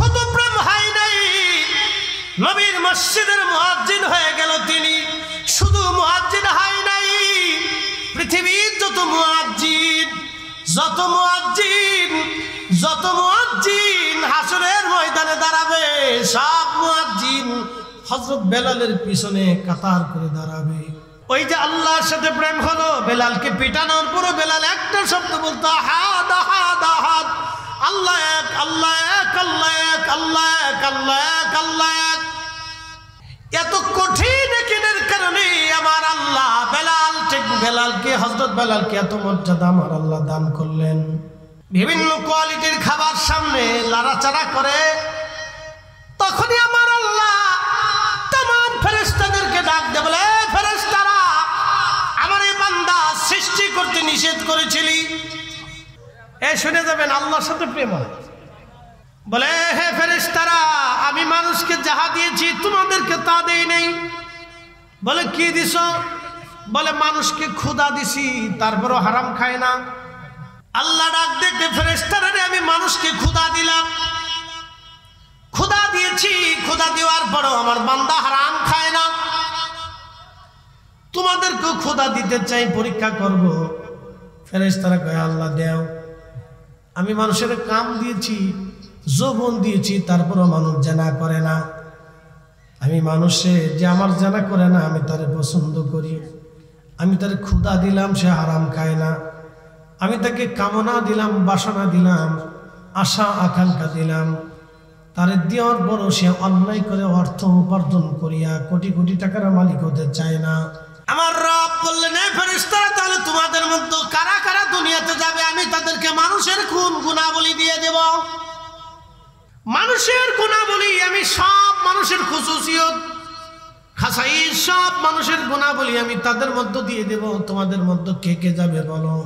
শুধু প্রেম হয় নাই, নবীর মসজিদের মুয়াজ্জিন হয়ে গেল তিনি। শুধু মুয়াজ্জিন হয় নাই, পৃথিবীর যত মুয়াজ্জিন হাসরের ময়দানে দাঁড়াবে, সব মুয়াজ্জিন হযরত বেলালের পিছনে কাতার করে দাঁড়াবে। ওই যে আল্লাহর সাথে প্রেম হলো, বেলালকে পিটানোর পরে বেলাল একটা শব্দ বলতো, আহাদ আহাদ আহাদ, আল্লাহ এক, আল্লাহ এক, আল্লাহ এক, আল্লাহ এক, আল্লাহ এক, আল্লাহ এক। এত কঠিন একিনের কারণে আমার আল্লাহ বেলালকে হযরত বেলালকে এত মর্যাদা আমার আল্লাহ দান করলেন। বিভিন্ন কোয়ালিটির খাবার সামনে লাড়াচাড়া করে, তখনই আমার আল্লাহ तमाम ফেরেশতাদেরকে ডাক দিয়ে বলে, ফেরেশতারা, আমার এই বান্দা সৃষ্টি করতে নিষেধ করেছিলি, শুনে যাবেন আল্লাহর সাথে প্রেম। বলে, হে ফেরেশতারা, আমি মানুষকে যাহা দিয়েছি তোমাদেরকে তা দেই নাই। বলে, কি দিছ? বলে, মানুষকে ক্ষুধা দিছি, তারপরও হারাম খায় না। আল্লাহ ডাক দেখে, ফেরেশতারা, আমি মানুষকে ক্ষুধা দিলাম, ক্ষুধা দিয়েছি, ক্ষুধা দেওয়ার পরও আমার বান্দা হারাম খায় না, তোমাদেরকেও ক্ষুধা দিতে চাই, পরীক্ষা করব। ফেরেশতারা কয়, আল্লাহ দেও। আমি মানুষের কাম দিয়েছি, যৌবন দিয়েছি, তারপরও মানুষ জানা করে না। আমি মানুষে যে আমার জানা করে না, আমি তারে পছন্দ করি। আমি তারে ক্ষুধা দিলাম, সে হারাম খায় না। আমি তাকে কামনা দিলাম, বাসনা দিলাম, আশা আকাঙ্ক্ষা দিলাম, তারে দেওয়ার পরও সে অন্যায় করে অর্থ উপার্জন করিয়া কোটি কোটি টাকার মালিক হতে চায় না। আমার রব বললেন, ফেরেশতারা, তাহলে তোমাদের মধ্যে কারা কারা দুনিয়াতে যাবে, আমি তাদেরকে মানুষের গুণাবলী দিয়ে দেব। মানুষের গুণাবলী আমি সব মানুষের খুসুসিয়ত খাসাইস, সব মানুষের গুণাবলী আমি তাদের মধ্যে দিয়ে দেব। তোমাদের মধ্যে কে কে যাবে বলো?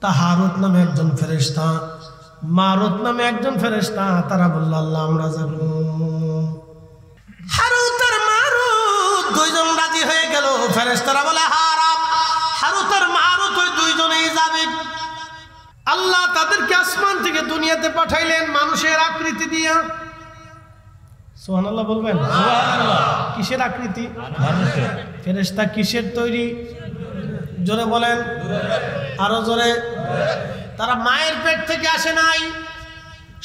তা হারুত নামে একজন ফেরেশতা, মারুত নামে একজন ফেরেশতা, তারা বলল, আল্লাহ আমরা যাব। হারুত আর মারুত দুইজন রাজি হয়ে গেল। ফেরেশতারা বলে, হারুত আর মারুত ওই দুইজনেই যাবে। আল্লাহ তাদেরকে আসমান থেকে দুনিয়াতে পাঠাইলেন মানুষের আকৃতি দিয়া। সুবহানাল্লাহ বলবেন? কিসের আকৃতি? ফেরেশতা কিসের তৈরি? জোরে বলেন, আরো জোরে। তারা মায়ের পেট থেকে আসে নাই,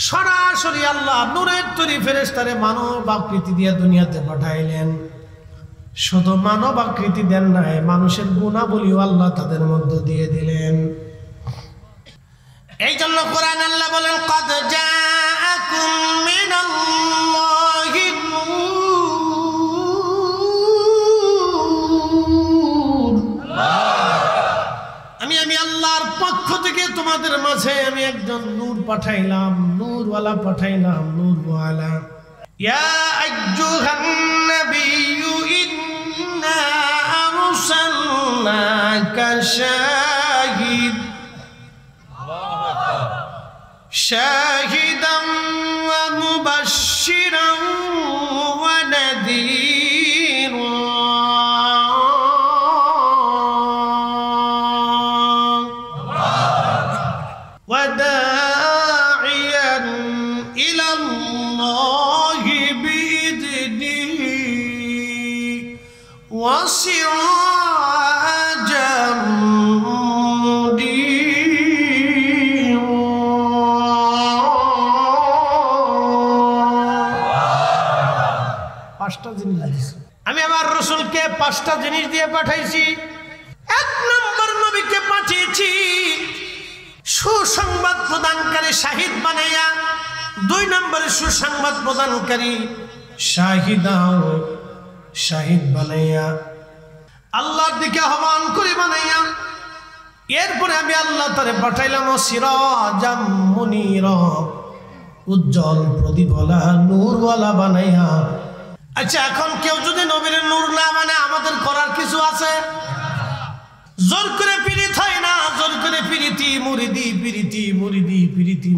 সরাসরি আল্লাহ নূরের তৈরি ফেরেশতারে মানব আকৃতি দিয়ে দুনিয়াতে পাঠাইলেন। শুধু মানব আকৃতি দেন নাই, মানুষের গুণাবলীও আল্লাহ তাদের মধ্যে দিয়ে দিলেন। এই জন্য কোরআন আল্লাহ বলেন, قد جاءكم من الله نور। আমি আল্লাহর পক্ষ থেকে তোমাদের মাঝে আমি একজন নূর পাঠাইলাম, নূরওয়ালা পাঠাইলাম, নূরওয়ালা। ইয়া আইয়ুহান নাবিয়্যু ইন্না আরসালনাকা শাহিদাম ওয়া মুবাশশিরান ওয়া নাযীরা ওয়া দাঈয়ান ইলাল্লাহি বিইذনিহি ওয়া সিরাজাম আমি আমার রাসূলকে 5টা জিনিস দিয়ে পাঠাইছি। 1 নম্বর নবীকে পাঠিয়েছি সুসংবাদ প্রদানকারী, শাহিদ বানাইয়া। 2 নম্বরে সুসংবাদ প্রদানকারী, শাহিদ বানাইয়া, আল্লাহর দিকে আহ্বান করে বানাইয়া। এরপরে আমি আল্লাহ তারে পাঠাইলাম সিরাজাম মুনীরা, উজ্জ্বল প্রদীপওয়ালা, নূরওয়ালা বানাইয়া। আচ্ছা, এখন কেউ যদি নবীর নূর না মানে আমাদের করার কিছু আছে? জোর করে পীড়িত হয় না, জোর করে পীড়িতি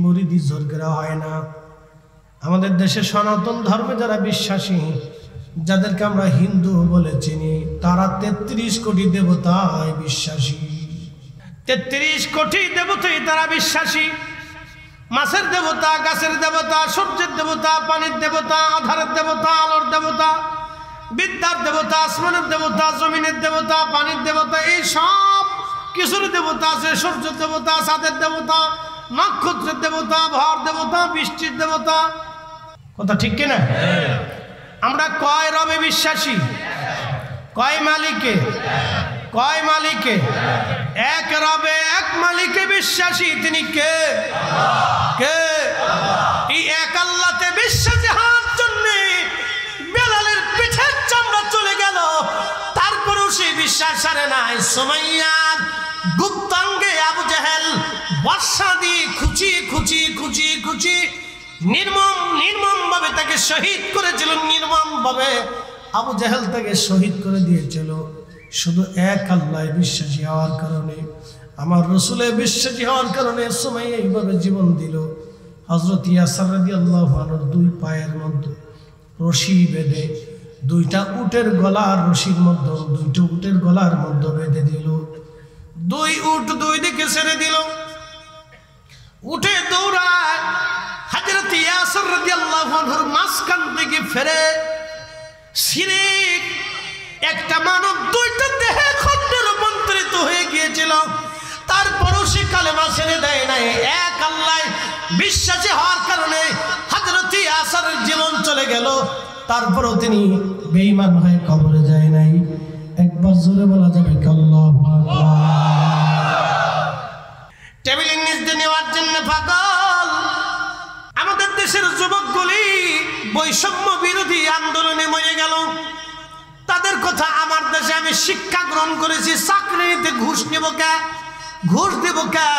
মুরিদি জোর করে হয় না। আমাদের দেশে সনাতন ধর্মে যারা বিশ্বাসী, যাদেরকে আমরা হিন্দু বলে চিনি, তারা 33 কোটি দেবতায় বিশ্বাসী। 33 কোটি দেবতায় তারা বিশ্বাসী। মাছের দেবতা, গাছের দেবতা, সূর্যের দেবতা, পানির দেবতা, আধারের দেবতা, আলোর দেবতা, বিদ্যার দেবতা, আসমানের দেবতা, জমিনের দেবতা, পানির দেবতা, এই সব কিছুর দেবতা আছে। সূর্যের দেবতা, চাঁদের দেবতা, নক্ষত্রের দেবতা, ভর দেবতা, বৃষ্টির দেবতা। কথা ঠিক কিনা? আমরা কয় রবে বিশ্বাসী? কয় মালিকে? কয় মালিকে? এক রবে, এক মালিকে বিশ্বাসী। তিনি কে? কে? এই এক আল্লাহতে বিশ্বাসী হওয়ার জন্য বেলালের পিঠের চামড়া চলে গেল, তারপরেও সে বিশ্বাস ছাড়ে নাই। সুমাইয়ার গুপ্তাঙ্গে আবু জেহেল বর্ষা দিয়ে খুঁচি খুঁচি খুঁচি খুঁচি নির্মম ভাবে তাকে শহীদ করেছিল। নির্মম ভাবে আবু জেহেল তাকে শহীদ করে দিয়েছিল শুধু এক আল্লাহ বিশ্বাসী হওয়ার কারণে, আমার রসুলে বিশ্বাসী হওয়ার কারণে সুমাইয়া এইভাবে জীবন দিল। হযরত ইয়াসির রাদিয়াল্লাহু আনহুর দুই পায়ের মধ্যে রশি বেঁধে, দুইটা উটের গলার রশির মধ্যে, দুইটা উটের গলার মধ্যে বেঁধে দিল। দুই উট দুই দিকে ছেড়ে দিল। উঠে দৌড়ায়, হযরত ইয়াসির রাদিয়াল্লাহু আনহুর মাঝখান থেকে ফেরে শিরিক একটা মানব দুইটা দেহে খণ্ডে রূপান্তরিত হয়ে গিয়েছিল। তারপরও সে কালেমা ছেড়ে দেয় নাই। এক আল্লাহ বিশ্বাসী হওয়ার কারণে হযরত ইয়াসিরের জীবন চলে গেল, তারপরও তিনি বেঈমান হয়ে কবরে যায় নাই। একবার জোরে বলা যাবে আল্লাহু আকবার। টেবিলের নিচ দিয়ে নেওয়ার জন্য পাগল। আমাদের দেশের যুবকগুলি বৈষম্য বিরোধী আন্দোলনে মরে গেল। তাদের কথা আমার দেশে আমি শিক্ষা গ্রহণ করেছি। চাকরি নিতে ঘুষ নেব কে? ঘুষ দেব কে?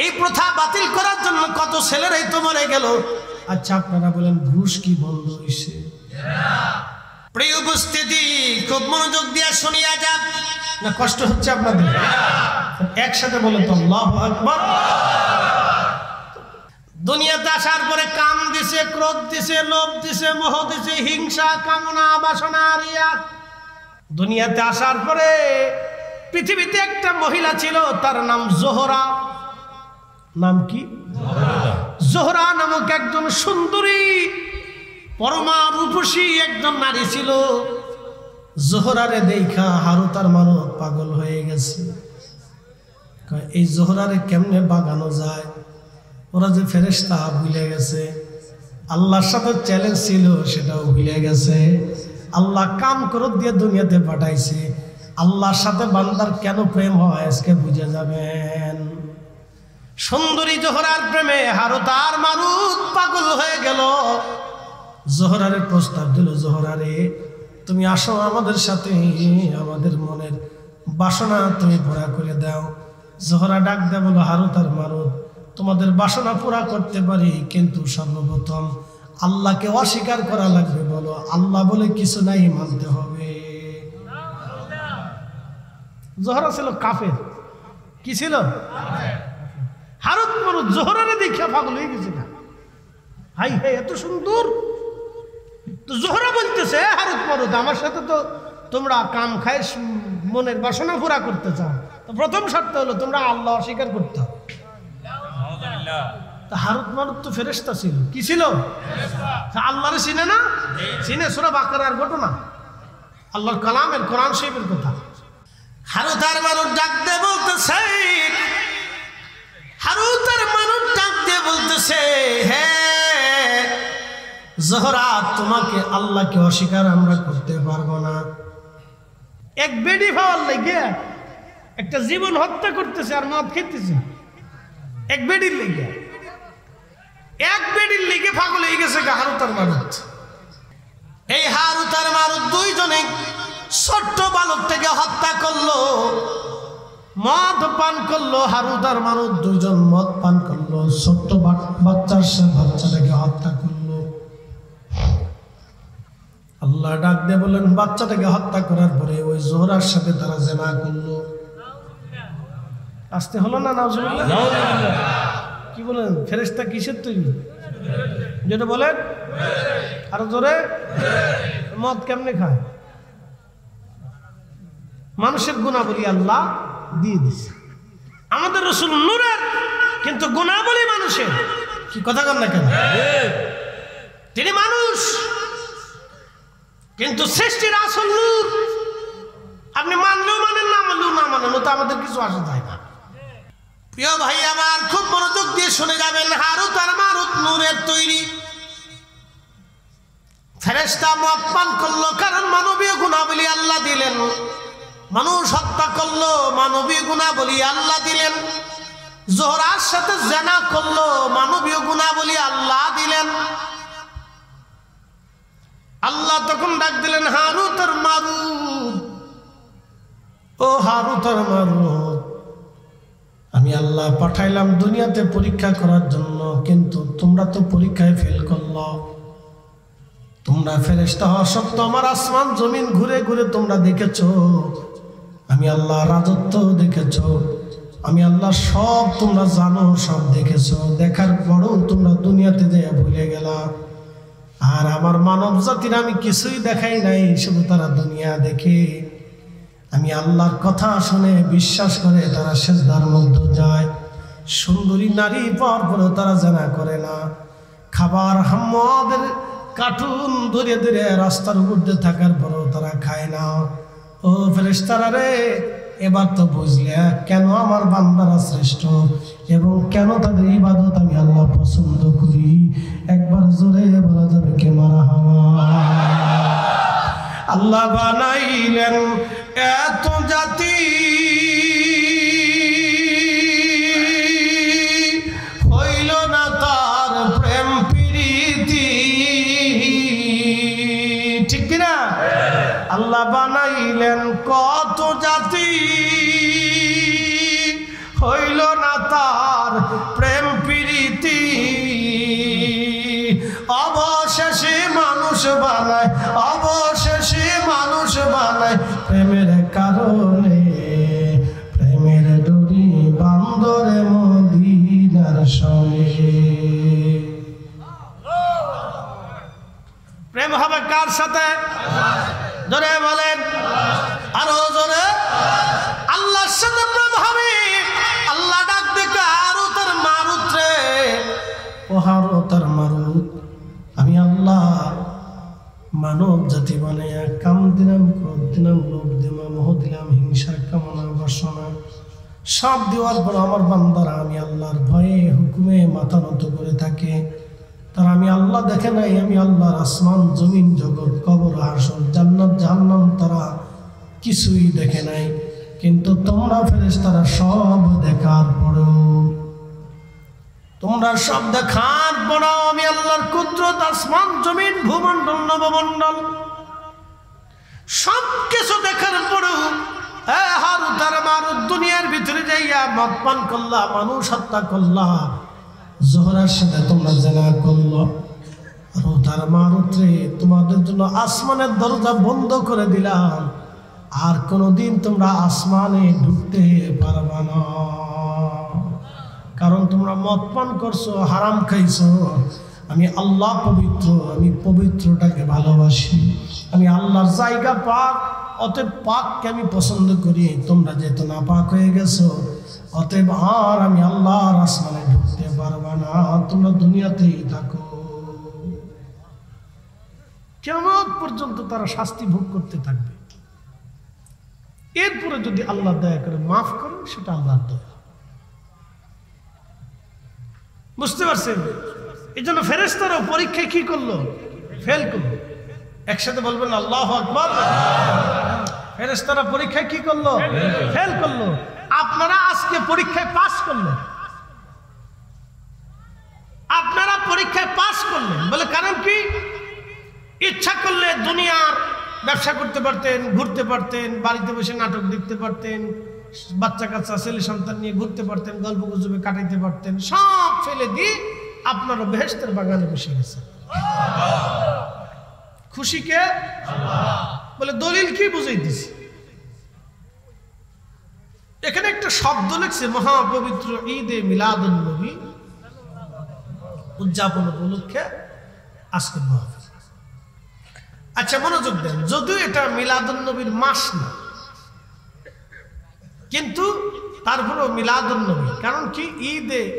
এই প্রথা বাতিল করার জন্য কত ছেলেরাই তো মরে গেল। আচ্ছা আপনারা বলেন ঘুষ কি বন্ধ হয়েছে? প্রিয় উপস্থিতি, খুব মনোযোগ দিয়ে শুনিয়া যান। না কষ্ট হচ্ছে আপনাদের? একসাথে বলে তো আল্লাহু আকবার। দুনিয়াতে আসার পরে কাম দিছে, ক্রোধ দিছে, লোভ দিছে, মোহ দিছে, হিংসা, কামনা, বাসনা, রিয়া। দুনিয়াতে আসার পরে পৃথিবীতে একটা মহিলা ছিল, তার নাম জোহরা। নাম কি? জোহরা নামক একজন সুন্দরী পরমা রূপসী একজন নারী ছিল। জোহরারে দেখা হারুত আর মারুত পাগল হয়ে গেছে। এই জোহরারে কেমনে বাগানো যায়? ওরা যে ফেরেশতা ভুলে গেছে, আল্লাহর সাথে চ্যালেঞ্জ ছিল সেটাও ভুলে গেছে। আল্লাহ কাম করত দিয়ে দুনিয়াতে পাঠাইছে। আল্লাহর সাথে বান্দার কেন প্রেম হয় আজকে বুঝে যাবেন। সুন্দরী জোহরার প্রেমে হারুত আর মারুত পাগল হয়ে গেল। জোহরারে প্রস্তাব দিল, জোহরারে তুমি আসো আমাদের সাথে, আমাদের মনের বাসনা তুমি পুরা করে দাও। জোহরা ডাক দেয় বলো, হারুত আর মারুত তোমাদের বাসনা পুরা করতে পারি, কিন্তু সর্বপ্রথম আল্লাহকে অস্বীকার করা লাগবে। বলো আল্লাহ বলে কিছু নাই, মানতে হবে। জোহরা ছিল কাফের। কি ছিল? হারুত মারুত জোহরারে দেখে পাগল হয়ে গেছে। না হাই হাই এত সুন্দর। তো জোহরা বলতেছে, হারুত মারুত আমার সাথে তো তোমরা কাম খায় মনের বাসনা পুরা করতে চাও, তো প্রথম শর্ত হলো তোমরা আল্লাহ অস্বীকার করতে হবে। তা হারুত মারুত তো ফেরেশতা ছিল। কি ছিল? আল্লাহরে চিনে না? চিনে। সূরা বাকারার ঘটনা, আল্লাহর কালামের, কোরআন শরীফের কথা। হারুত আর মারুত ডাক দিয়ে বলতেছে, হারুত আর মারুত ডাক দিয়ে বলতেছে, হে জোহরা তোমাকে আল্লাহকে অস্বীকার আমরা করতে পারবো না। এক বেডি পাওয়ার লেগে একটা জীবন হত্যা করতেছে আর মদ খেতেছে। এক বেডির লেগে, এক বেডির লেগে পাগল হয়ে গেছে হারুত আর মারুত। এই হারুত আর মারুত দুইজনে ছোট্ট বালকটাকে হত্যা করলো, মদ পান করলো। হারুত আর মারুত দুইজন মদ পান করলো, ছোট্ট বাচ্চাটাকে হত্যা করলো। আল্লাহ ডাক দিয়ে বললেন, বাচ্চাটাকে হত্যা করার পরে ওই জোহরার সাথে তারা জিনা করলো। আসতে হলো না? নাউজুবিল্লাহ। কি বলেন? ফেরেশতা কিসের তৈরি? যেটা বলেন আরো জোরে। মদ কেমনে খায়? মানুষের গুণাবলী আল্লাহ দিয়ে দিছে। আমাদের রাসূল নূরের কিন্তু গুণাবলী মানুষের। কি কথা কন না কেন? তিনি মানুষ কিন্তু সৃষ্টির আসল নূর। আপনি মানলেও মানেন, না মানলেও না মানেন, তো আমাদের কিছু আসা যায় না। প্রিয় ভাই আমার, খুব মনোযোগ দিয়ে শুনে যাবেন। হারুত আর মারুত নূরের তৈরি। ফেরেশতা মত করলো, কারণ মানবীয় গুণাবলী আল্লাহ দিলেন। মানুষ হত্যা করলো, মানবীয় গুণাবলী আল্লাহ দিলেন। জোহরার সাথে জেনা করলো, মানবীয় গুণাবলী আল্লাহ দিলেন। আল্লাহ তখন ডাক দিলেন, হারুত আর মারুত, ও হারুত আর মারুত, আমি আল্লাহ পাঠাইলাম দুনিয়াতে পরীক্ষা করার জন্য, কিন্তু তোমরা তো পরীক্ষায় ফেল করলো। তোমরা ফেরেশতা হওয়া সত্ত্বেও আমার আসমান জমিন ঘুরে ঘুরে তোমরা দেখেছো, আমি আল্লাহ রাজত্ব দেখেছো, আমি আল্লাহ সব তোমরা জানো, সব দেখেছো। দেখার পরেও তোমরা দুনিয়াতে যেয়ে ভুলে গেলা। আর আমার মানব জাতির আমি কিছুই দেখাই নাই, শুধু তারা দুনিয়া দেখে। আমি আল্লাহর কথা শুনে বিশ্বাস করে তারা সেজদার মধ্যে যায়। সুন্দরী নারী পাওয়ার পরেও তারা জানা করে না। খাবার হাম্মাদের কার্টুন ধরে ধরে রাস্তার উপর দিয়ে থাকার পরেও তারা খায় না। ও ফেরেশতারা রে, এবার তো বুঝলে কেন আমার বান্দারা শ্রেষ্ঠ এবং কেন তাদের ইবাদত আমি আল্লাহ পছন্দ করি। একবার জোরে বলা যাবে কে মারহাবা। আল্লাহ বানাইলেন এত জাতি, হইল না তার প্রেম প্রীতি। ঠিক কিনা? আল্লাহ বানাইলেন কত জাতি, হইল না তার প্রেম প্রীতি। অবশেষে মানুষ বানায়, অবশেষে মানুষ বানায় প্রেমের কারণে। প্রেমের ডোরি বান্দরে মদিনার সনে। প্রেম হবে কার সাথে? জোরে বলেন, আরো জোরে। আল্লাহর সাথে প্রেম হবে। আল্লাহ ডাক দেখে হারুত আর মারুত রে, ও হারুত আর মারুত, আমি আল্লাহ মানব জাতি বানাইয়া কাম দিলাম, ক্রোধ দিলাম, লোভ দিলাম, মোহ দিলাম, হিংসা, কামনা, বাসনা সব দেওয়ার পর আমার বান্দারা আমি আল্লাহর ভয়ে হুকুমে মাথা নত করে থাকে। তারা আমি আল্লাহ দেখে নাই, আমি আল্লাহর আসমান জমিন জগৎ কবর হাসর জান্নাত জাহান্নাম তারা কিছুই দেখে নাই। কিন্তু তোমরা ফেরেশতারা সব দেখার পরেও, তোমরা সব দেখার পরেও আমি আল্লাহর কুদরত, আসমান জমিন ভূমণ্ডল নবমণ্ডল সব কিছু দেখার পরেও হারুত আর মারুত দুনিয়ার ভিতরে যাইয়া মদ পান করলা, মানুষ হত্যা করলা, জোহরার সাথে তোমরা জেনা করলো। হারুত আর মারুত রে, তোমাদের জন্য আসমানের দরজা বন্ধ করে দিলাম, আর কোনোদিন তোমরা আসমানে ঢুকতে পারবা না। কারণ তোমরা মদ পান করছো, হারাম খাইছো। আমি আল্লাহ পবিত্র, আমি পবিত্রটাকে ভালোবাসি। আমি আল্লাহর জায়গা পাক, অতএব পাককে আমি পছন্দ করি। তোমরা যেহেতু না পাক হয়ে গেছো, অতএব আর আমি আল্লাহর আসমানে ঢুকতে পারবা না, তোমরা দুনিয়াতেই থাকো। কিয়ামত পর্যন্ত তারা শাস্তি ভোগ করতে থাকবে। এরপরে যদি আল্লাহ দয়া করে মাফ করেন, সেটা আল্লাহর দয়া। বুঝতে পারছেন? এই জন্য ফেরেশতারাও পরীক্ষায় কি করলো? ফেল করলো। একসাথে বলবেন আল্লাহু আকবার। ফেরেশতারা পরীক্ষায় কি করলো? ফেল করলো। আপনারা আজকে পরীক্ষায় পাস করলেন, আপনারা পরীক্ষায় পাস করলেন বলে কারণ কি? ইচ্ছা করলে দুনিয়ার ব্যবসা করতে পারতেন, ঘুরতে পারতেন, বাড়িতে বসে নাটক দেখতে পারতেন, বাচ্চা কাচ্চা ছেলে সন্তান নিয়ে ঘুরতে পারতেন, গল্প গুজবে কাটাইতে পারতেন। সব ফেলে দিয়ে আপনারা বেহেশতের বাগানে বসে গেছেন। খুশি কে? বলে দলিল কি বুঝাইতেছি? এখানে একটা শব্দ লিখছে, মহাপবিত্র ঈদে মিলাদুন নবী উদযাপন উপলক্ষে আজকের মাহফিল। আচ্ছা মনোযোগ দেন, যদিও এটা মিলাদুন নবীর মাস না, কিন্তু তারপরেও মিলাদুন নবী, কারণ কি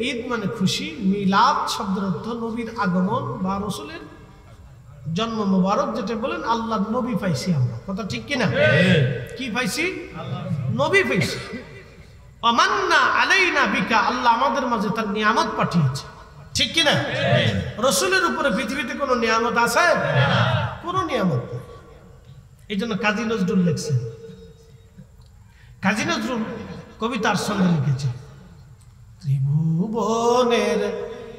ঈদ মানে খুশি, মিলাদ শব্দের অর্থ নবীর আগমন বা রসুলের জন্ম মোবারক, যেটা বলেন আল্লাহ নবী পাইছি আমরা, কথা ঠিক কিনা? কি পাইছি? নবী পাইছি। আমান্না আলাইনা বিকা, আল্লাহ আমাদের মাঝে তার নিয়ামত পাঠিয়েছে, ঠিক কিনা? রসুলের উপরে পৃথিবীতে কোনো নিয়ামত আছে? কোনো নিয়ামত নেই। এই জন্য কাজী নজরুল লিখছেন, কাজী নজরুল কবিতার সঙ্গে লিখেছে, ত্রিভুবনের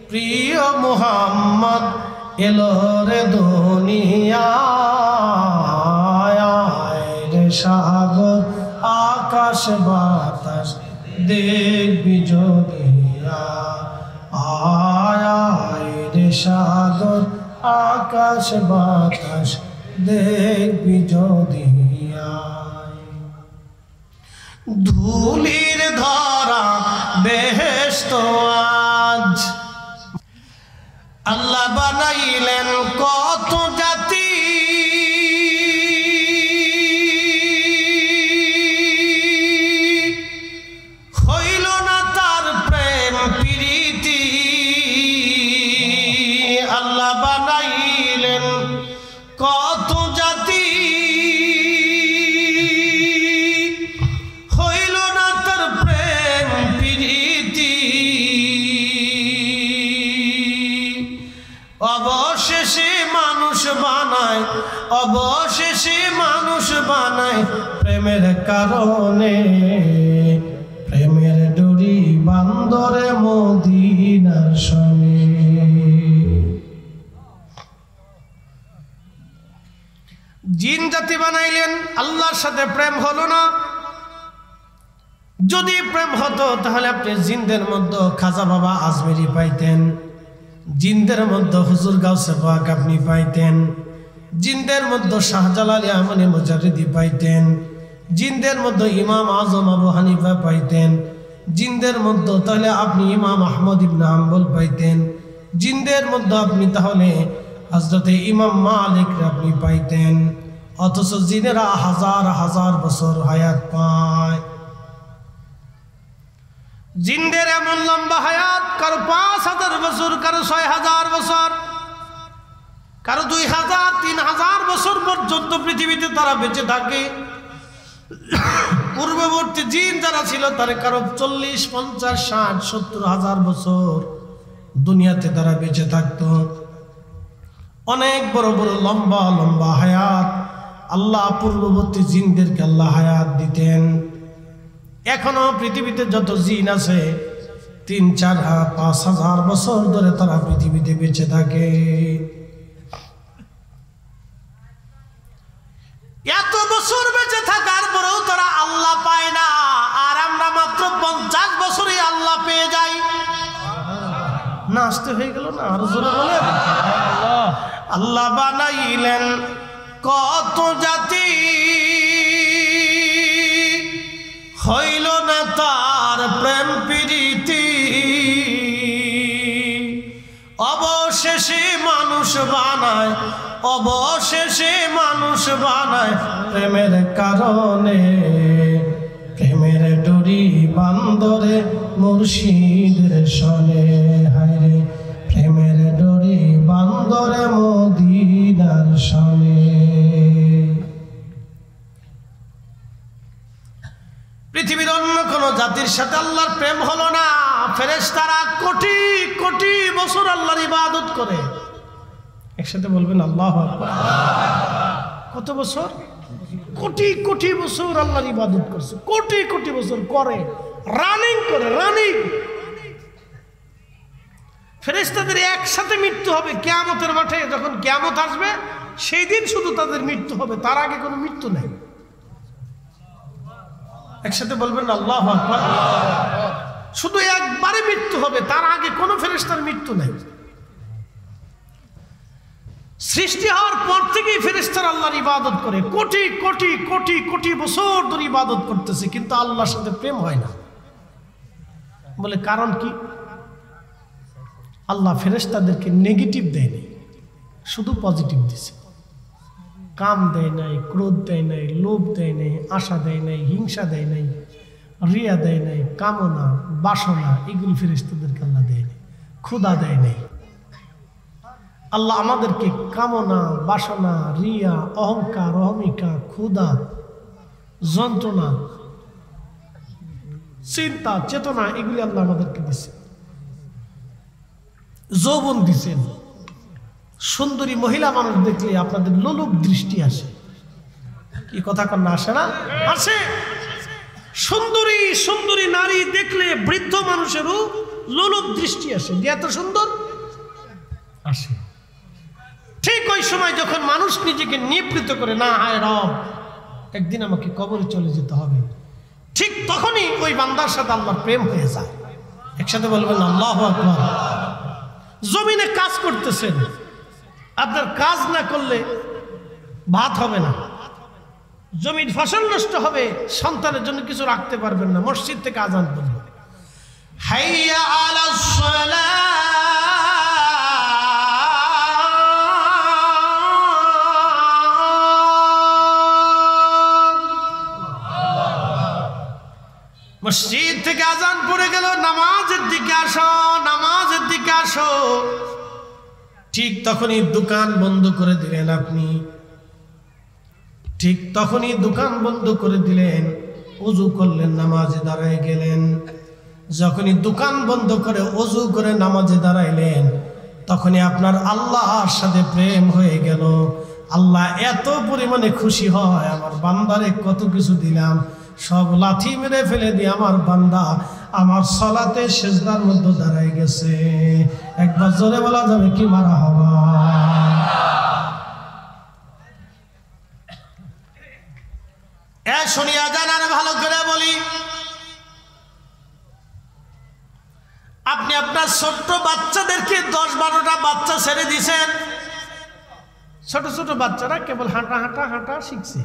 প্রিয় মুহাম্মদ এলো রে দুনিয়ায়, সাগর আকাশ বাতাস দেখবি যদি, আয় রে সাগর আকাশ বাতাস দেখবি যদি, ধুলির ধরা বেহেশত আজ আল্লাহ বানাইলেন কত জাতি, হইল না তার প্রেম প্রীতি, আল্লাহ বানাইলেন কত জাতি, হইল না তার প্রেম প্রীতি, অবশেষে মানুষ বানায়, অবশেষে মানুষ বানায় প্রেমের কারণে, প্রেমের ডুরি বান্দরে মদিনার সনে। জিন জাতি বানাইলেন, আল্লাহর সাথে প্রেম হলো না। যদি প্রেম হতো তাহলে আপনি জিনদের মধ্যে খাজা বাবা আজমেরি পাইতেন, জিনদের মধ্যে হুজুর গাউসে পাক আপনি পাইতেন, জিনদের মধ্যে শাহজালাল আহমদ মুজারিদি পাইতেন, জিনদের মধ্যে ইমাম আজম আবু হানিফা পাইতেন, জিনদের মধ্যে তাহলে আপনি ইমাম আহমদ ইবনে হাম্বল পাইতেন, জিনদের মধ্যে আপনি তাহলে হযরতে ইমাম মালিক আপনি পাইতেন। অথচ জিনেরা হাজার হাজার বছর হায়াত পায়। জিনদের এমন লম্বা হায়াত, কারো ৫,০০০ বছর, কারো ৬,০০০ বছর, কারো ২,০০০, ৩,০০০ বছর পর্যন্ত পৃথিবীতে তারা বেঁচে থাকে। পূর্ববর্তী জিন যারা ছিল তারা কারো ৪০, ৫০, ৬০, ৭০,০০০ বছর দুনিয়াতে তারা বেঁচে থাকতো। অনেক বড় বড় লম্বা লম্বা হায়াত আল্লাহ পূর্ববর্তী জিনদেরকে আল্লাহ হায়াত দিতেন। এখনো পৃথিবীতে যত জিন আছে ৩, ৪, ৫,০০০ বছর ধরে তারা পৃথিবীতে বেঁচে থাকে। এত বছর বেঁচে থাকার পরেও তারা আল্লাহ পায় না, আর আমরা মাত্র ৫০ বছরে আল্লাহ পেয়ে যাই। নাচতে হয়ে গেল না? আরো জোরে বলেন। আল্লাহ বানাইলেন কত জাতি, হইল না তার প্রেম প্রীতি, অবশেষে মানুষ বানায়, অবশেষে মানুষ বানায় প্রেমের কারণে, প্রেমের ডুরি বান্দরে মুর্শিদের সনে, হায়রে প্রেমের ডুরি বান্দরে মদিনার সনে। পৃথিবীর অন্য কোন জাতির সাথে আল্লাহর প্রেম হলো না। ফেরেশতারা কোটি কোটি বছর আল্লাহর ইবাদত করে। একসাথে বলবেন আল্লাহু আকবার। কত বছর? কোটি কোটি বছর আল্লাহর ইবাদত করছে, কোটি কোটি বছর করে, রানিং করে, রানিং। ফেরেশতাদের একসাথে মৃত্যু হবে কিয়ামতের মাঠে। যখন কিয়ামত আসবে সেই দিন শুধু তাদের মৃত্যু হবে, তার আগে কোনো মৃত্যু নেই। একসাথে বলবেন আল্লাহু আকবার। শুধু একবারে মৃত্যু হবে, তার আগে কোনো ফেরেশতার মৃত্যু নেই। সৃষ্টি হওয়ার পর থেকেই ফেরেশতারা আল্লাহর ইবাদত করে, কোটি কোটি কোটি কোটি বছর ধরে ইবাদত করতেছে, কিন্তু আল্লাহর সাথে প্রেম হয় না। বলে কারণ কি? আল্লাহ ফেরেশতাদেরকে নেগেটিভ দেয় নাই, শুধু পজিটিভ দিছে। কাম দেয় নাই, ক্রোধ দেয় নাই, লোভ দেয় নাই, আশা দেয় নাই, হিংসা দেয় নাই, রিয়া দেয় নাই, কামনা বাসনা এগুলি ফেরেশতাদেরকে আল্লাহ দেয় নাই, ক্ষুধা দেয় নাই। আল্লাহ আমাদেরকে কামনা বাসনা রিয়া অহংকার অহমিকা ক্ষুধা যন্ত্রণা চিন্তা চেতনা এগুলি আল্লাহ আমাদেরকে দিচ্ছেন। যৌবন দিচ্ছেন। সুন্দরী মহিলা মানুষ দেখলে আপনাদের লোলুপ দৃষ্টি আসে, কি কথা কন্যা আসে না? আসে। সুন্দরী সুন্দরী নারী দেখলে বৃদ্ধ মানুষেরও লোলুপ দৃষ্টি আসে, যে এত সুন্দর আসে। ঠিক ওই সময় যখন মানুষ নিজেকে নিবৃত করে, না হায় রব একদিন আমাকে কবরে চলে যেতে হবে, ঠিক তখনই ওই বান্দার সাথে আল্লাহর প্রেম হয়ে যায়। একসাথে বলবেন আল্লাহু আকবার। জমিনে কাজ করতেছেন, আপনার কাজ না করলে ভাত হবে না, জমির ফসল নষ্ট হবে, সন্তানের জন্য কিছু রাখতে পারবেন না, মসজিদ থেকে আজান করবে হাইয়া আলাস সালাহ, মসজিদ থেকে আজান পড়ে গেল, নামাজের দিকে আসো, নামাজের দিকে আসো। ঠিক তখনই দোকান বন্ধ করে দিলেন আপনি, ঠিক তখনই দোকান বন্ধ করে দিলেন, ওযু করলেন, নামাজে দাঁড়ায় গেলেন। যখনই দোকান বন্ধ করে ওযু করে নামাজে দাঁড়াইলেন, তখনই আপনার আল্লাহর সাথে প্রেম হয়ে গেল। আল্লাহ এত পরিমাণে খুশি হয়, আমার বান্দারে কত কিছু দিলাম, সব লাথি মেরে ফেলে দিয়ে আমার বান্দা আমার সালাতে সিজদার মধ্যে দাঁড়ায় গেছে। একবার জোরে বলা যাবে কি মারহাবা। শুনিয়া যান, আর ভালো করে বলি, আপনি আপনার ছোট্ট বাচ্চাদেরকে 10-12টা বাচ্চা ছেড়ে দিয়েছেন, ছোট ছোট বাচ্চারা কেবল হাঁটা হাঁটা হাঁটা শিখছে,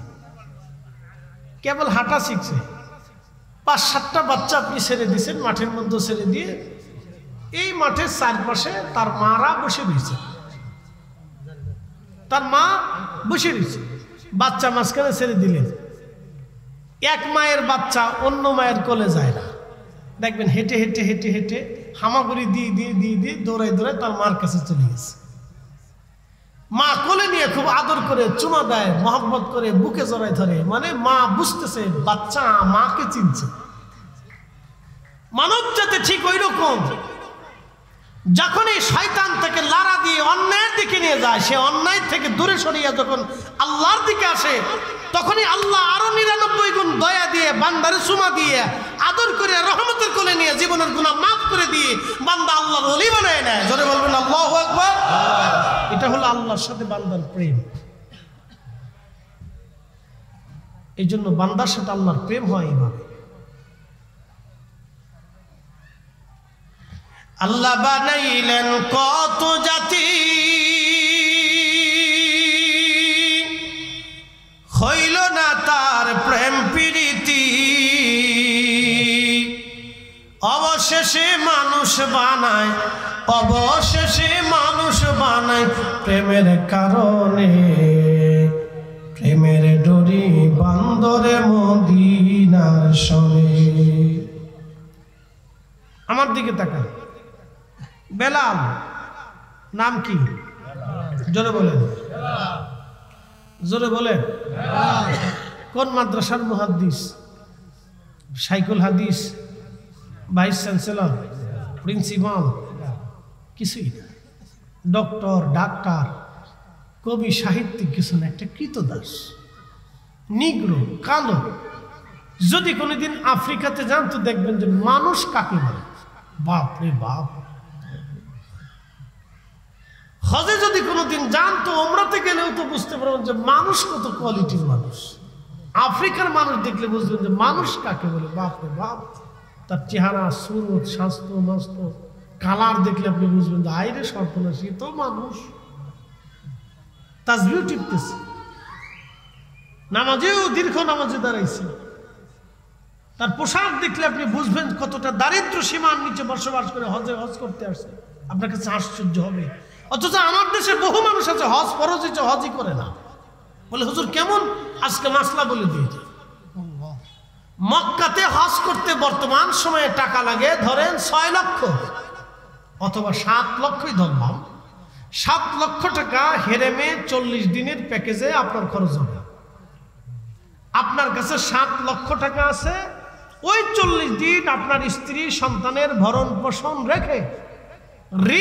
কেবল হাঁটা শিখছে। 5-7টা বাচ্চা আপনি ছেড়ে দিয়েছেন, মাঠের মধ্যে ছেড়ে দিয়ে এই মাঠের চারপাশে তার মারা বসে রয়েছে, তার মা বসে রয়েছে, বাচ্চা মাঝখানে ছেড়ে দিলেন। এক মায়ের বাচ্চা অন্য মায়ের কোলে যায় না, দেখবেন হেঁটে হেঁটে হেঁটে হেঁটে হামাগুড়ি দিয়ে দিয়ে দিয়ে দিয়ে দৌড়ায় দৌড়ায় তার মার কাছে চলে গেছে। মা কোলে নিয়ে খুব আদর করে চুমা দেয়, মহব্বত করে বুকে জড়ায় ধরে, মানে মা বুঝতেছে বাচ্চা মাকে চিনছে। মানব জাতি ঠিক ওই রকম, যখনই শয়তান থেকে লাড়া দিয়ে অন্যায়ের দিকে নিয়ে যায়, সে অন্যায় থেকে দূরে সরিয়ে যখন আল্লাহর দিকে আসে, তখনই আল্লাহ আরো 99 গুণ দয়া দিয়ে বান্দারে চুমা দিয়ে আদর করে রহমতের কোলে নিয়ে জীবনের গুনাহ মাফ করে দিয়ে বান্দা আল্লাহর ওলি বানায় নেয়। জোরে বলবেন আল্লাহু আকবার। এটা হলো আল্লাহর সাথে বান্দার প্রেম। এই জন্য বান্দার সাথে আল্লাহর প্রেম হয় এইভাবে। আল্লাহ বানাইলেন কত জাতি, হইল না তার প্রেম প্রীতি, অবশেষে মানুষ বানায়, অবশেষে মানুষ বানায় প্রেমের কারণে, প্রেমের ডোরি বান্দরে মদিনার সনে। আমার দিকে তাকান, বেলাল নাম কি? জোরে বলেন, জোরে বলেন। কোন মাদ্রাসার মুহাদ্দিস? শাইখুল হাদিস, ভাইস চ্যান্সেলর, প্রিন্সিপাল? কিছুই না। ডক্টর, ডাক্তার, কবি, সাহিত্যিক কিছু না, একটা কৃতদাস, নিগ্রো, কালো। যদি কোনোদিন আফ্রিকাতে যান তো দেখবেন যে মানুষ কাকে বলে। বাপ রে বাপ। হজে যদি কোনোদিন যান তো ওমরাতে গেলেও তো বুঝতে পারবেন যে মানুষ কত কোয়ালিটির মানুষ। আফ্রিকার মানুষ দেখলে বুঝবেন যে মানুষ কাকে বলে। বাপ রে বাপ। তার চেহারা, সুরত, স্বাস্থ্য, মস্ত, কালার দেখলে আপনি বুঝবেন যে আইরে সর্বনাশী, তো মানুষ। তাসবিহ টিপতেছে, নামাজেও দীর্ঘ নামাজে দাঁড়াইছে। তার পোশাক দেখলে আপনি বুঝবেন কতটা দারিদ্র সীমার নিচে বসবাস করে হজ করতে আসছে। আপনার কাছে আশ্চর্য হবে। অথচ আমার দেশে বহু মানুষ আছে হজ ফরজ হয়েছে, হজই করে না। বলে হুজুর কেমন? আজকে মাসলা বলে দিয়েছে। মক্কাতে হজ করতে বর্তমান সময়ে টাকা লাগে ধরেন 6 লক্ষ অথবা 7 লক্ষই ধরলাম, 7 লক্ষ টাকা হেরেমে 40 দিনের প্যাকেজে আপনার খরচ হবে। আপনার কাছে 7 লক্ষ টাকা আছে, ওই 40 দিন আপনার স্ত্রী সন্তানের ভরণ পোষণ রেখে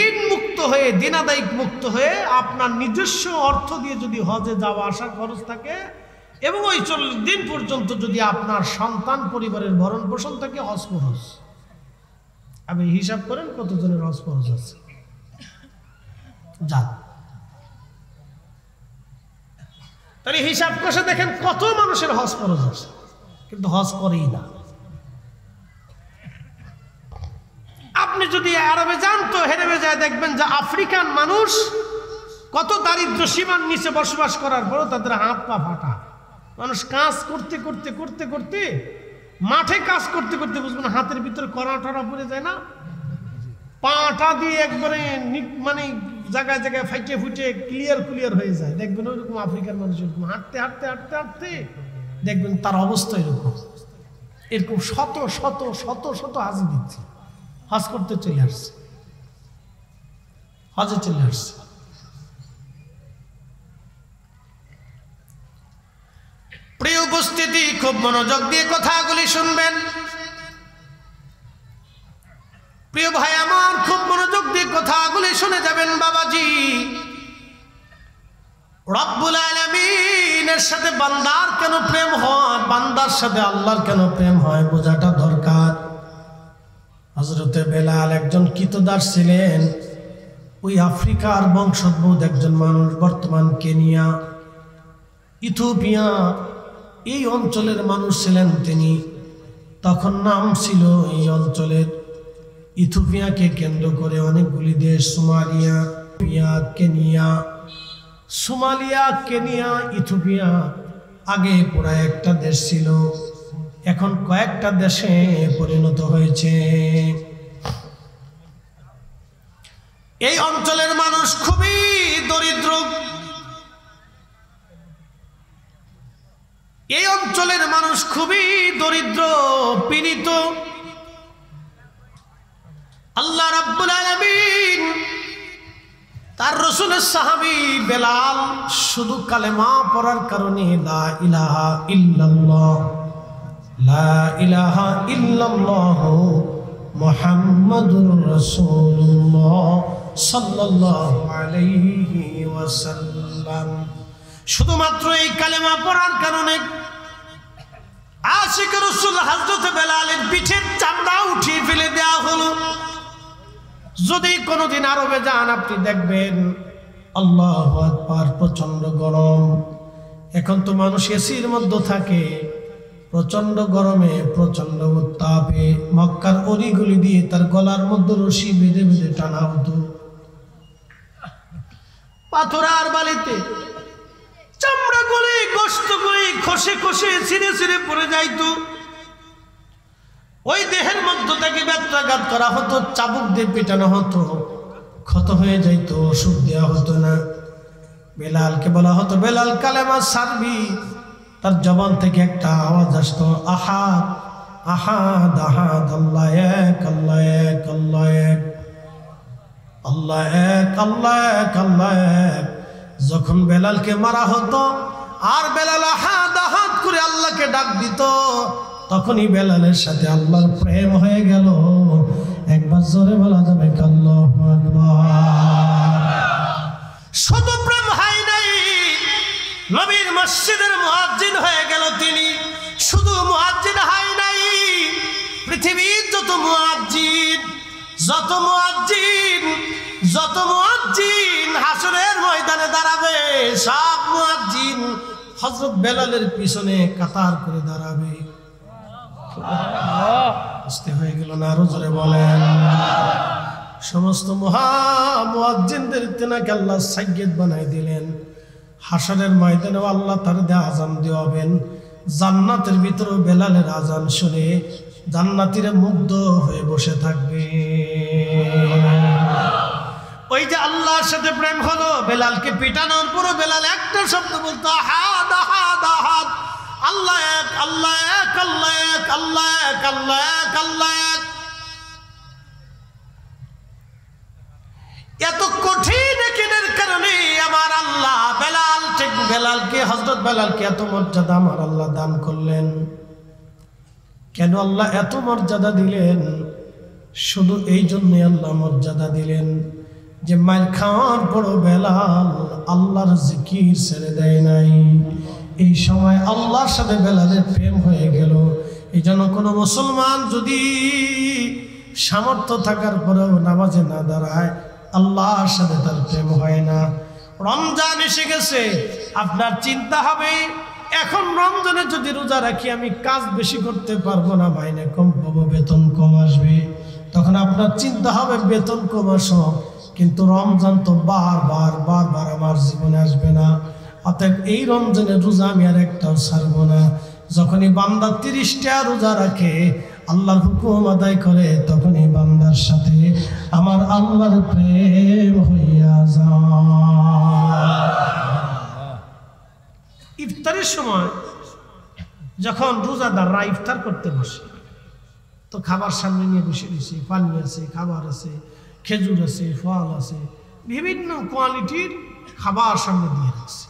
ঋণ মুক্ত হয়ে দিনাদায়িক মুক্ত হয়ে আপনার নিজস্ব অর্থ দিয়ে যদি হজে যাওয়া আসা খরচ থাকে এবং ওই 40 দিন পর্যন্ত যদি আপনার সন্তান পরিবারের ভরণ পোষণ থাকে, হজ খরচ আপনি হিসাব করেন কতজনের হজ খরচ আছে। যান তাহলে হিসাব কষে দেখেন কত মানুষের হজ খরচ আছে, কিন্তু হজ করেই না। আপনি যদি আরবে যান তো হেরেমে যায় দেখবেন যে আফ্রিকান মানুষ কত দারিদ্র সীমার নিচে বসবাস করার পরও তাদের হাত পা ফাটা। মানুষ কাজ করতে করতে করতে করতে মাঠে কাজ করতে করতে বুঝবেন হাতের ভিতরে কড়া টড়া পড়ে যায় না, পাটা দিয়ে একবারে মানে জায়গায় জায়গায় ফাইটে ফুটে ক্লিয়ার হয়ে যায়। দেখবেন ওইরকম আফ্রিকার মানুষ এরকম হাঁটতে হাঁটতে হাঁটতে হাঁটতে দেখবেন তার অবস্থা এরকম শত শত শত শত হাজি দিচ্ছে, হজ করতে চলে আসছে, হজে চলে আসছে। প্রিয় উপস্থিতি, খুব মনোযোগ দিয়ে কথাগুলি শুনবেন। প্রিয় ভাই আমার, খুব মনোযোগ দিয়ে কথাগুলি শুনে যাবেন। বাবাজি, রব্বুল আলামিনের সাথে বান্দার কেন প্রেম হয়, বান্দার সাথে আল্লাহর কেন প্রেম হয় বোঝাটা দরকার। হযরতে বেলাল একজন কৃতদাস ছিলেন, ওই আফ্রিকার বংশোদ্ভূত একজন মানুষ, বর্তমান কেনিয়া, ইথিওপিয়া এই অঞ্চলের মানুষ ছিলেন তিনি। তখন নাম ছিল এই অঞ্চলের, ইথিওপিয়াকে কেন্দ্র করে অনেকগুলি দেশ, Somalia, Kenya, Somalia, Kenya, Ethiopia আগে পুরা একটা দেশ ছিল, এখন কয়েকটা দেশে পরিণত হয়েছে। এই অঞ্চলের মানুষ খুবই দরিদ্র, এই অঞ্চলের মানুষ খুবই দরিদ্র পীড়িত। আল্লাহ রাব্বুল আলামিন তার রাসূলের সাহাবী বেলাল শুধু কালেমা পড়ার কারণে লা ইলাহা ইল্লাল্লাহ, লা ইলাহা ইল্লাল্লাহ মুহাম্মাদুর রাসূলুল্লাহ সাল্লাল্লাহু আলাইহি ওয়াসাল্লাম, শুধুমাত্র এই কালেমা পড়ার কারণে আশিক রাসূল হযরত বেলালের পিঠের চামড়া উঠিয়ে ফেলে দেওয়া হলো। যদি কোনোদিন আরবে যান আপনি দেখবেন আল্লাহু আকবার, প্রচন্ড গরম। এখন তো মানুষ এসির মধ্যে থাকে, প্রচন্ড গরমে প্রচন্ড উত্তাপে মক্কার অলিগুলি দিয়ে তার গলার মধ্যে রশি বেঁধে বেঁধে টানা হতো। পাথর আর বালিতে চামড়া গুলি গোশত গুলি খসে খসে ছিঁড়ে ছিঁড়ে পড়ে যাইতো। ওই দেহের মধ্য থেকে ব্যত্রাঘাত করা হতো, চাবুক দিয়ে পেটানো হতো, ক্ষত হয়ে যাইতো, ওষুধ দেওয়া হতো না। বেলালকে বলা হতো বেলাল কালেমা সারবি, তার জবান থেকে একটা আওয়াজ আসতো, আহাদ আহাদ আহাদ, আল্লাহ এক আল্লাহ এক আল্লাহ এক, আল্লাহ এক আল্লাহ এক আল্লাহ এক। যখন বেলালকে মারা হতো আর বেলাল আহাদ আহাদ করে আল্লাহকে ডাক দিত, তখনই বেলালের সাথে আল্লাহর প্রেম হয়ে গেল। একবার জোরে বলা যাবে আল্লাহু আকবার। শুধু প্রেম হয় নাই, নবীর মসজিদের মুয়াজ্জিন হয়ে গেল তিনি। শুধু মুয়াজ্জিন হয় নাই, পৃথিবীর যত মুয়াজ্জিন হাসরের ময়দানে দাঁড়াবে, সব মুয়াজ্জিন হযরত বেলালের পিছনে কাতার করে দাঁড়াবে। বুঝতে হয়ে গেল না? আরো জোরে বলেন। সমস্ত মুয়াজ্জিনদের তেনাকে আল্লাহ সাইয়্যিদ বানাই দিলেন। হাসরের ময়দানে আল্লাহ তার দিয়ে আযান দেওয়াবেন। জান্নাতের ভিতরে বেলালের আযান শুনে জান্নাতীরা মুগ্ধ হয়ে বসে থাকবে। ওই যে আল্লাহর সাথে প্রেম হলো, বেলালকে পিটানোর পরও বেলাল একটা শব্দ বলতো, আহাদ আহাদ আহাদ, আল্লাহ এক, আল্লাহ এক, আল্লাহ এক, আল্লাহ এক, আল্লাহ এক, আল্লাহ এক। এত কঠিন একিনের কারণে আমার আল্লাহ বেলালকে, হযরত বেলালকে এত মর্যাদা আমার আল্লাহ দান করলেন। কেন আল্লাহ এত মর্যাদা দিলেন? শুধু এই জন্যে আল্লাহ মর্যাদা দিলেন যে মার খাওয়ার পরও বেলাল আল্লাহর জিকির ছেড়ে দেয় নাই। এই সময় আল্লাহর সাথে বেলালের প্রেম হয়ে গেল। এই জন্য কোনো মুসলমান যদি সামর্থ্য থাকার পরেও নামাজে না দাঁড়ায়, আল্লাহর সাথে তার প্রেম হয় না। রমজান এসে গেছে, আপনার চিন্তা হবে এখন রমজানে যদি রোজা রাখি আমি কাজ বেশি করতে পারবো না, মাইনে কম পাবো, বেতন কম আসবে। তখন আপনার চিন্তা হবে বেতন কম আসো, কিন্তু রমজান তো বারবার আমার জীবনে আসবে না। অতএব এই রমজানের রোজা আমি আর একটাও ছাড়বো না। যখনই বান্দা 30টা রোজা রাখে, আল্লাহর হুকুম আদায় করে, তখনই বান্দার সাথে আমার আল্লাহর প্রেম হইয়া যায়। ইফতারের সময় যখন রোজাদাররা ইফতার করতে বসে, তো খাবার সামনে নিয়ে বসে রয়েছে, পানি আছে, খাবার আছে, খেজুর আছে, ফল আছে, বিভিন্ন কোয়ালিটির খাবার সামনে দিয়ে রাখছে।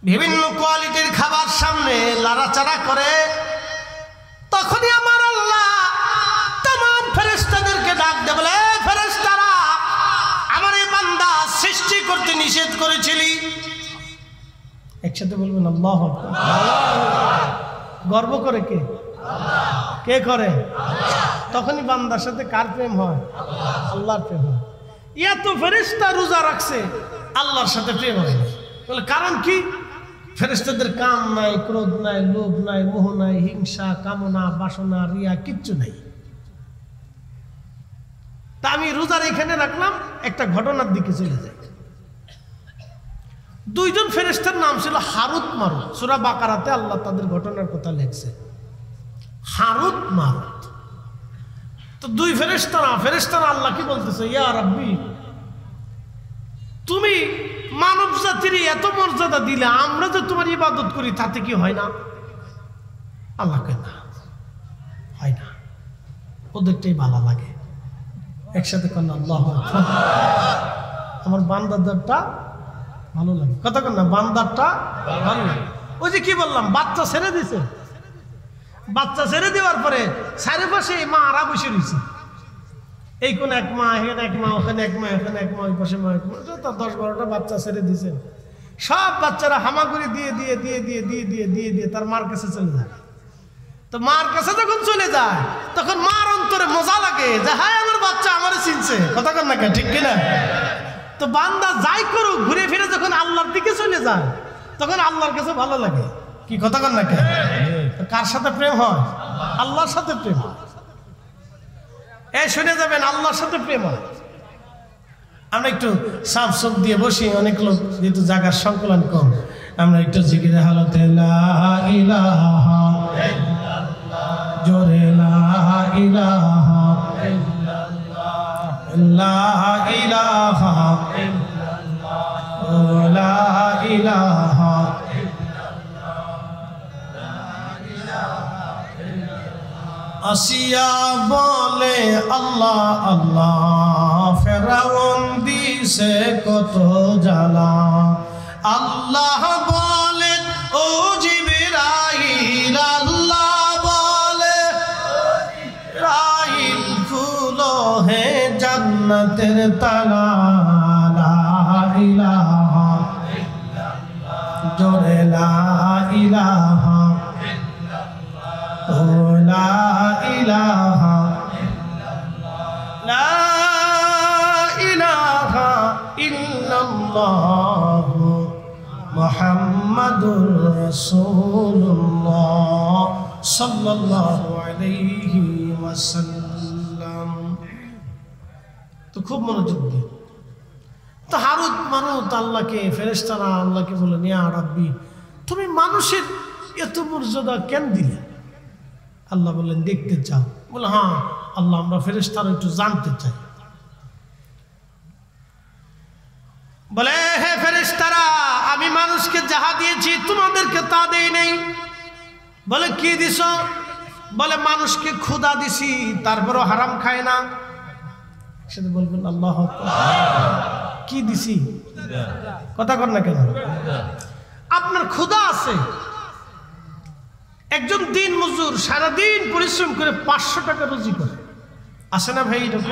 বিভিন্ন কোয়ালিটির খাবার সামনে লাড়াচাড়া করে, তখনই আমার আল্লাহ तमाम ফেরেশতাদেরকে ডাক দেয়, বলে ফেরেশতারা, আমার এই বান্দা সৃষ্টি করতে নিষেধ করেছিলি। একসাথে বলবেন আল্লাহু আকবার। গর্ব করে কে? কে করে? তখনই বান্দার সাথে কার প্রেম হয়? আল্লাহর প্রেম হয়। এত ফেরেশতা রোজা রাখছে, আল্লাহর সাথে প্রেম হয়। বলে কারণ কি? ফেরেশতাদের কাম নাই, ক্রোধ নাই, লোভ নাই, মোহ নাই, হিংসা, কামনা, বাসনা, রিয়া কিচ্ছু নাই। তা আমি রোজার এখানে রাখলাম, একটা ঘটনার দিকে চলে যাই। দুইজন ফেরেশতার নাম ছিল হারুত মারুত। সূরা বাকারাতে আল্লাহ তাদের ঘটনার কথা লিখছে, হারুত মারুত। তো দুই ফেরেশতারা আল্লাহ কি বলতেছে, ইয়া রাব্বি, তুমি মানব জাতির এত মর্যাদা দিলে, আমরা যে তোমার ইবাদত করি তাতে কি হয় না? আল্লাহকে না হয় না, ওদেরটাই ভালো লাগে। একসাথে কর না আল্লাহু আকবার। আমার বান্দারটা ভালো লাগে, কথা কর না, বান্দারটা ভালো লাগে। ওই যে কি বললাম, বাচ্চা ছেড়ে দিছে, বাচ্চা ছেড়ে দেওয়ার পরে চারিপাশে মারা বসে রয়েছে। এই কোন এক মা, এখানে এক মা, ওখানে এক মা, এখানে এক মা, ওই পাশে মা, এক মা, তার 10-12টা বাচ্চা ছেড়ে দিয়েছেন। সব বাচ্চারা হামাগুড়ি দিয়ে তার মার কাছে চলে যায়। তো মার কাছে যখন চলে যায়, তখন মার অন্তরে মজা লাগে যে হায় আমার বাচ্চা আমারে চিনছে, কথা কর না কে, ঠিক কিনা? তো বান্দা যাই করুক, ঘুরে ফিরে যখন আল্লাহর দিকে চলে যায়, তখন আল্লাহর কাছে ভালো লাগে। কি কথা কর না কে? কার সাথে প্রেম হয়? আল্লাহর সাথে প্রেম হয়। এই শুনে যাবেন, আল্লাহর সাথে প্রেম হয়। আমরা একটু সাফ সব দিয়ে বসি, অনেক লোক যেহেতু জায়গার সংকলন কম, আমরা একটু জিকিরে হালতে লা ইলাহা ইল্লাল্লাহ, জোরে লা ইলাহা ইল্লাল্লাহ, লা ইলাহা ইল্লাল্লাহ, লা ইলাহা আসিয়া বলে আল্লাহ আল্লাহ, ফেরাউন দিছে কত জ্বালা। আল্লাহ বলে ও জিবরাইল, আল্লাহ বলে রাইল, খুলো হে জান্নাতের তালা। লা ইলাহা ইল্লাল্লাহ, জোরে লা ইলাহা লা ইলাহা লা ইলাহা ইল্লাল্লাহ মুহাম্মাদুর রাসূলুল্লাহ সাল্লাল্লাহু আলাইহি ওয়াসাল্লাম। তো খুব মনোযোগ দিয়ে তো হারুত মারুত আল্লাহকে, ফেরেশতারা আল্লাহকে বলেন, ইয়া রাব্বি, তুমি মানুষের এত মর্যাদা কেন দিলে? আল্লাহ বললেন, দেখতে চাও? বলে হ্যাঁ আল্লাহ, আমরা ফেরেশতারা একটু জানতে চাই। বলে হে ফেরেশতারা, আমি মানুষকে যাহা দিয়েছি তোমাদেরকে তা দেই নাই। বলে কি দিছ? বলে মানুষকে ক্ষুধা দিছি, তারপরও হারাম খায় না। সেটা বলবেন আল্লাহ কি দিছি? কথা কর না কেন? আপনার ক্ষুধা আছে। একজন দিন মজুর সারাদিন পরিশ্রম করে 500 টাকা রুজি করে, আসে না ভাই? এরকম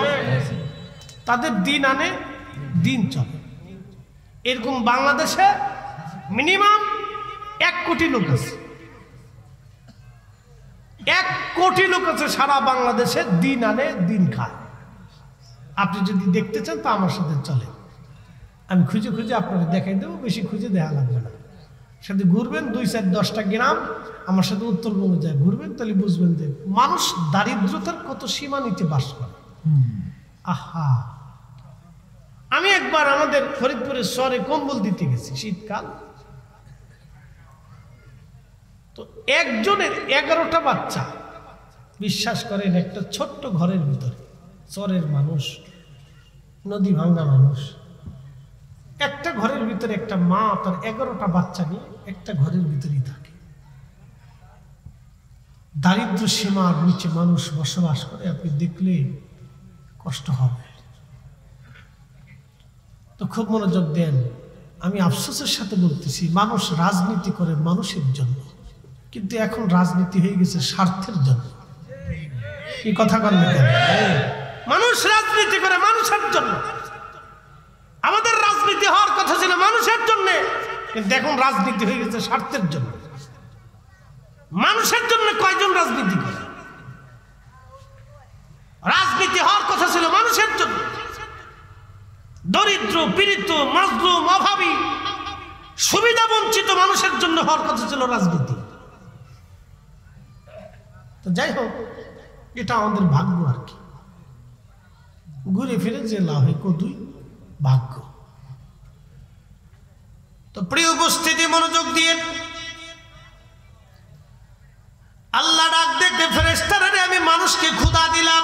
তাদের দিন আনে দিন চলে। এরকম বাংলাদেশে মিনিমাম 1 কোটি লোক আছে। 1 কোটি লোক আছে সারা বাংলাদেশে, দিন আনে দিন খায়। আপনি যদি দেখতে চান তো আমার সাথে চলে, আমি খুঁজে খুঁজে আপনাকে দেখাই দেবো। বেশি খুঁজে দেখা লাগবে না। সাথে ঘুরবেন 2-4-10টা গ্রাম আমার সাথে উত্তরবঙ্গে যায় ঘুরবেন, তাহলে বুঝবেন যে মানুষ দারিদ্রতার কত সীমা নিচে বাস করে। আহা, আমি একবার আমাদের ফরিদপুরের শহরে কম্বল দিতে গেছি, শীতকাল। তো একজনের 11টা বাচ্চা, বিশ্বাস করেন, একটা ছোট্ট ঘরের ভিতরে, শহরের মানুষ, নদী ভাঙ্গা মানুষ, একটা ঘরের ভিতরে একটা মা তার 11টা বাচ্চা নিয়ে একটা ঘরের ভিতরেই থাকে। দারিদ্র সীমার নিচে মানুষ বসবাস করে, আপনি দেখলে কষ্ট হবে। তো খুব মনোযোগ দেন। আমি আফসোসের সাথে বলতেছি, মানুষ রাজনীতি করে মানুষের জন্য, কিন্তু এখন রাজনীতি হয়ে গেছে স্বার্থের জন্য। কি কথা বলেন কেন? মানুষ রাজনীতি করে মানুষের জন্য। আমাদের রাজনীতি হওয়ার কথা ছিল মানুষের জন্য, কিন্তু এখন রাজনীতি হয়ে গেছে স্বার্থের জন্য। মানুষের জন্য কয়জন রাজনীতি করে? রাজনীতি হওয়ার কথা ছিল মানুষের জন্য। দরিদ্র, পীড়িত, মাজলুম, অভাবী, সুবিধা বঞ্চিত মানুষের জন্য হওয়ার কথা ছিল রাজনীতি। তো যাই হোক, এটা আমাদের ভাগ্য আর কি। ঘুরে ফিরে যে লাভ হয় কদুই ভাগ্য। তো প্রিয় উপস্থিতি, মনোযোগ দিয়ে আল্লাহ ডাক দেখে ফেরেশতারা, আমি মানুষকে ক্ষুধা দিলাম,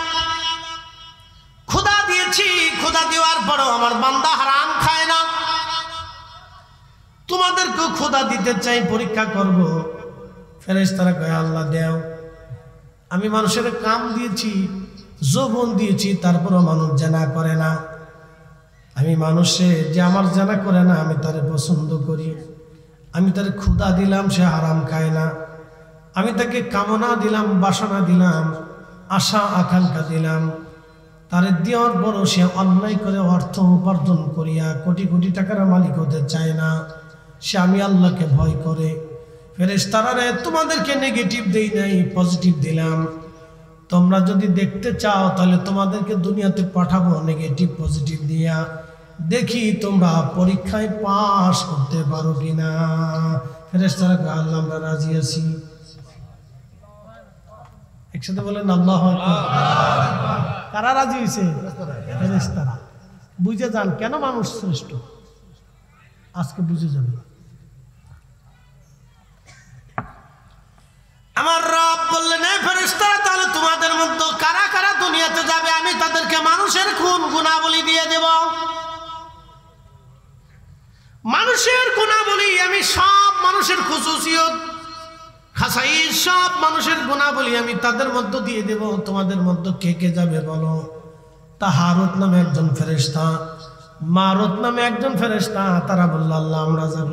ক্ষুধা দিয়েছি, ক্ষুধা দেওয়ার পরও আমার বান্দা হারাম খায় না। তোমাদেরকেও ক্ষুধা দিতে চাই, পরীক্ষা করব। ফেরেশতারা কয়, আল্লাহ দেও। আমি মানুষের কাম দিয়েছি, যৌবন দিয়েছি, তারপরও মানুষ জানা করে না। আমি মানুষে যে আমার জানা করে না, আমি তারে পছন্দ করি। আমি তারে ক্ষুধা দিলাম, সে হারাম খায় না। আমি তাকে কামনা দিলাম, বাসনা দিলাম, আশা আকাঙ্ক্ষা দিলাম, তারে দেওয়ার পরও সে অন্যায় করে অর্থ উপার্জন করিয়া কোটি কোটি টাকার মালিক হতে চায় না। সে আমি আল্লাহকে ভয় করে। ফেরেশতারা, তোমাদেরকে নেগেটিভ দেই নাই, পজিটিভ দিলাম। তোমরা যদি দেখতে চাও তাহলে তোমাদেরকে দুনিয়াতে পাঠাবো নেগেটিভ পজিটিভ দিয়া, দেখি তোমরা পরীক্ষায় পাস করতে পারো কিনা। ফেরেশতারা কয়, আল্লাহ আমরা রাজি আছি। একসাথে বলেন আল্লাহু আকবার। কারা রাজি হয়েছে? ফেরেশতারা। বুঝে যান কেন মানুষ শ্রেষ্ঠ, আজকে বুঝে যাবে। আমার রব বললেন, এই ফেরেশতারা, তাহলে তোমাদের মধ্যে কারা কারা দুনিয়াতে যাবে, আমি তাদেরকে মানুষের খুন গুণাবলী দিয়ে দেব। মানুষের গুণাবলী আমি সব, মানুষের খুসুসিয়ত, খাসাইস, সব মানুষের গুণাবলী আমি তাদের মধ্যে দিয়ে দেব। তোমাদের মধ্যে কে কে যাবে বলো? তা হারুত নামে একজন ফেরেশতা, মারুত নামে একজন ফেরেশতা। তারা বলল, আল্লাহ আমরা যাব।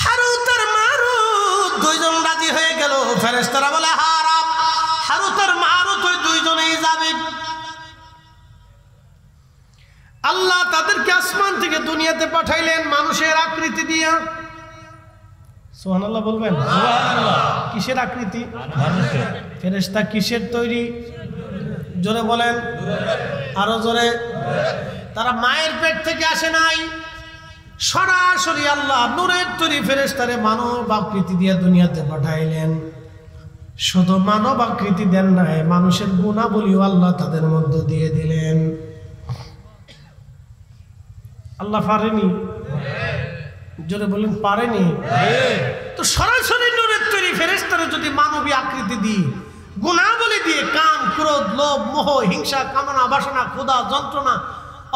হারুত আর মারুত দুইজন রাজি হয়ে গেল। ফেরেশতারা বলে, হারুত আর মারুত ওই দুইজনেই যাবে। আল্লাহ তাদেরকে আসমান থেকে দুনিয়াতে পাঠাইলেন মানুষের আকৃতি দিয়া। সুবহানাল্লাহ বলবেন? কিসের আকৃতি? ফেরেশতা কিসের তৈরি? জোরে বলেন, আরো জোরে। তারা মায়ের পেট থেকে আসে নাই, সরাসরি আল্লাহ নূরের তৈরি ফেরেশতারে মানব আকৃতি দিয়ে দুনিয়াতে পাঠাইলেন। শুধু মানব আকৃতি দেন নাই, মানুষের গুণাবলীও আল্লাহ তাদের মধ্যে দিয়ে দিলেন। আল্লাহ পারেনি? জোরে বলেন, পারেনি? তো সরাসরি নূরের তৈরি ফেরেশতারে যদি মানবী আকৃতি দিই, গুনাহবলী দিয়ে, কাম, ক্রোধ, লোভ, মোহ, হিংসা, কামনা, বাসনা, ক্ষুধা, যন্ত্রণা,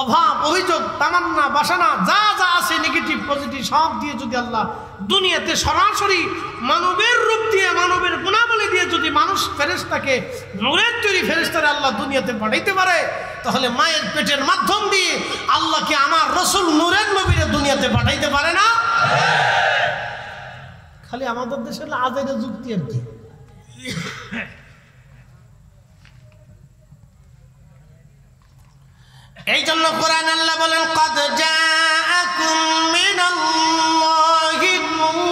অভাব, অভিযোগ, তামান্না, বাসনা, যা যা আছে নেগেটিভ পজিটিভ সব দিয়ে যদি আল্লাহ দুনিয়াতে সরাসরি মানবের রূপ দিয়ে, মানবের গুণাবলী দিয়ে যদি মানুষ ফেরেশতাকে, নূরের তৈরি ফেরেশতারে আল্লাহ দুনিয়াতে পাঠাইতে পারে, তাহলে মায়ের পেটের মাধ্যম দিয়ে আল্লাহকে আমার রসুল নূরের নবীরে দুনিয়াতে পাঠাইতে পারে না? খালি আমাদের দেশে আজের যুক্তি আর কি। এই জন্য কোরআন আল্লাহ বলেন, قد جاءكم من الله نور।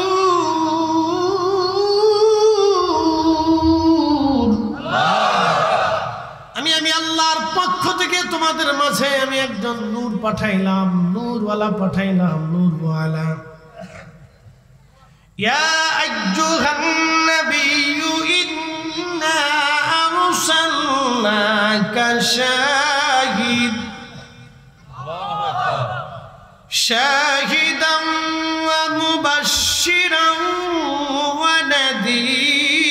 আমি আল্লাহর পক্ষ থেকে তোমাদের মাঝে আমি একজন নূর পাঠাইলাম, নূরওয়ালা পাঠাইলাম, নূরওয়ালা। ইয়া আইয়ুহান নাবিয়্যু ইন্না আরসালনাকা شاهدا ومبشرا ونذيرا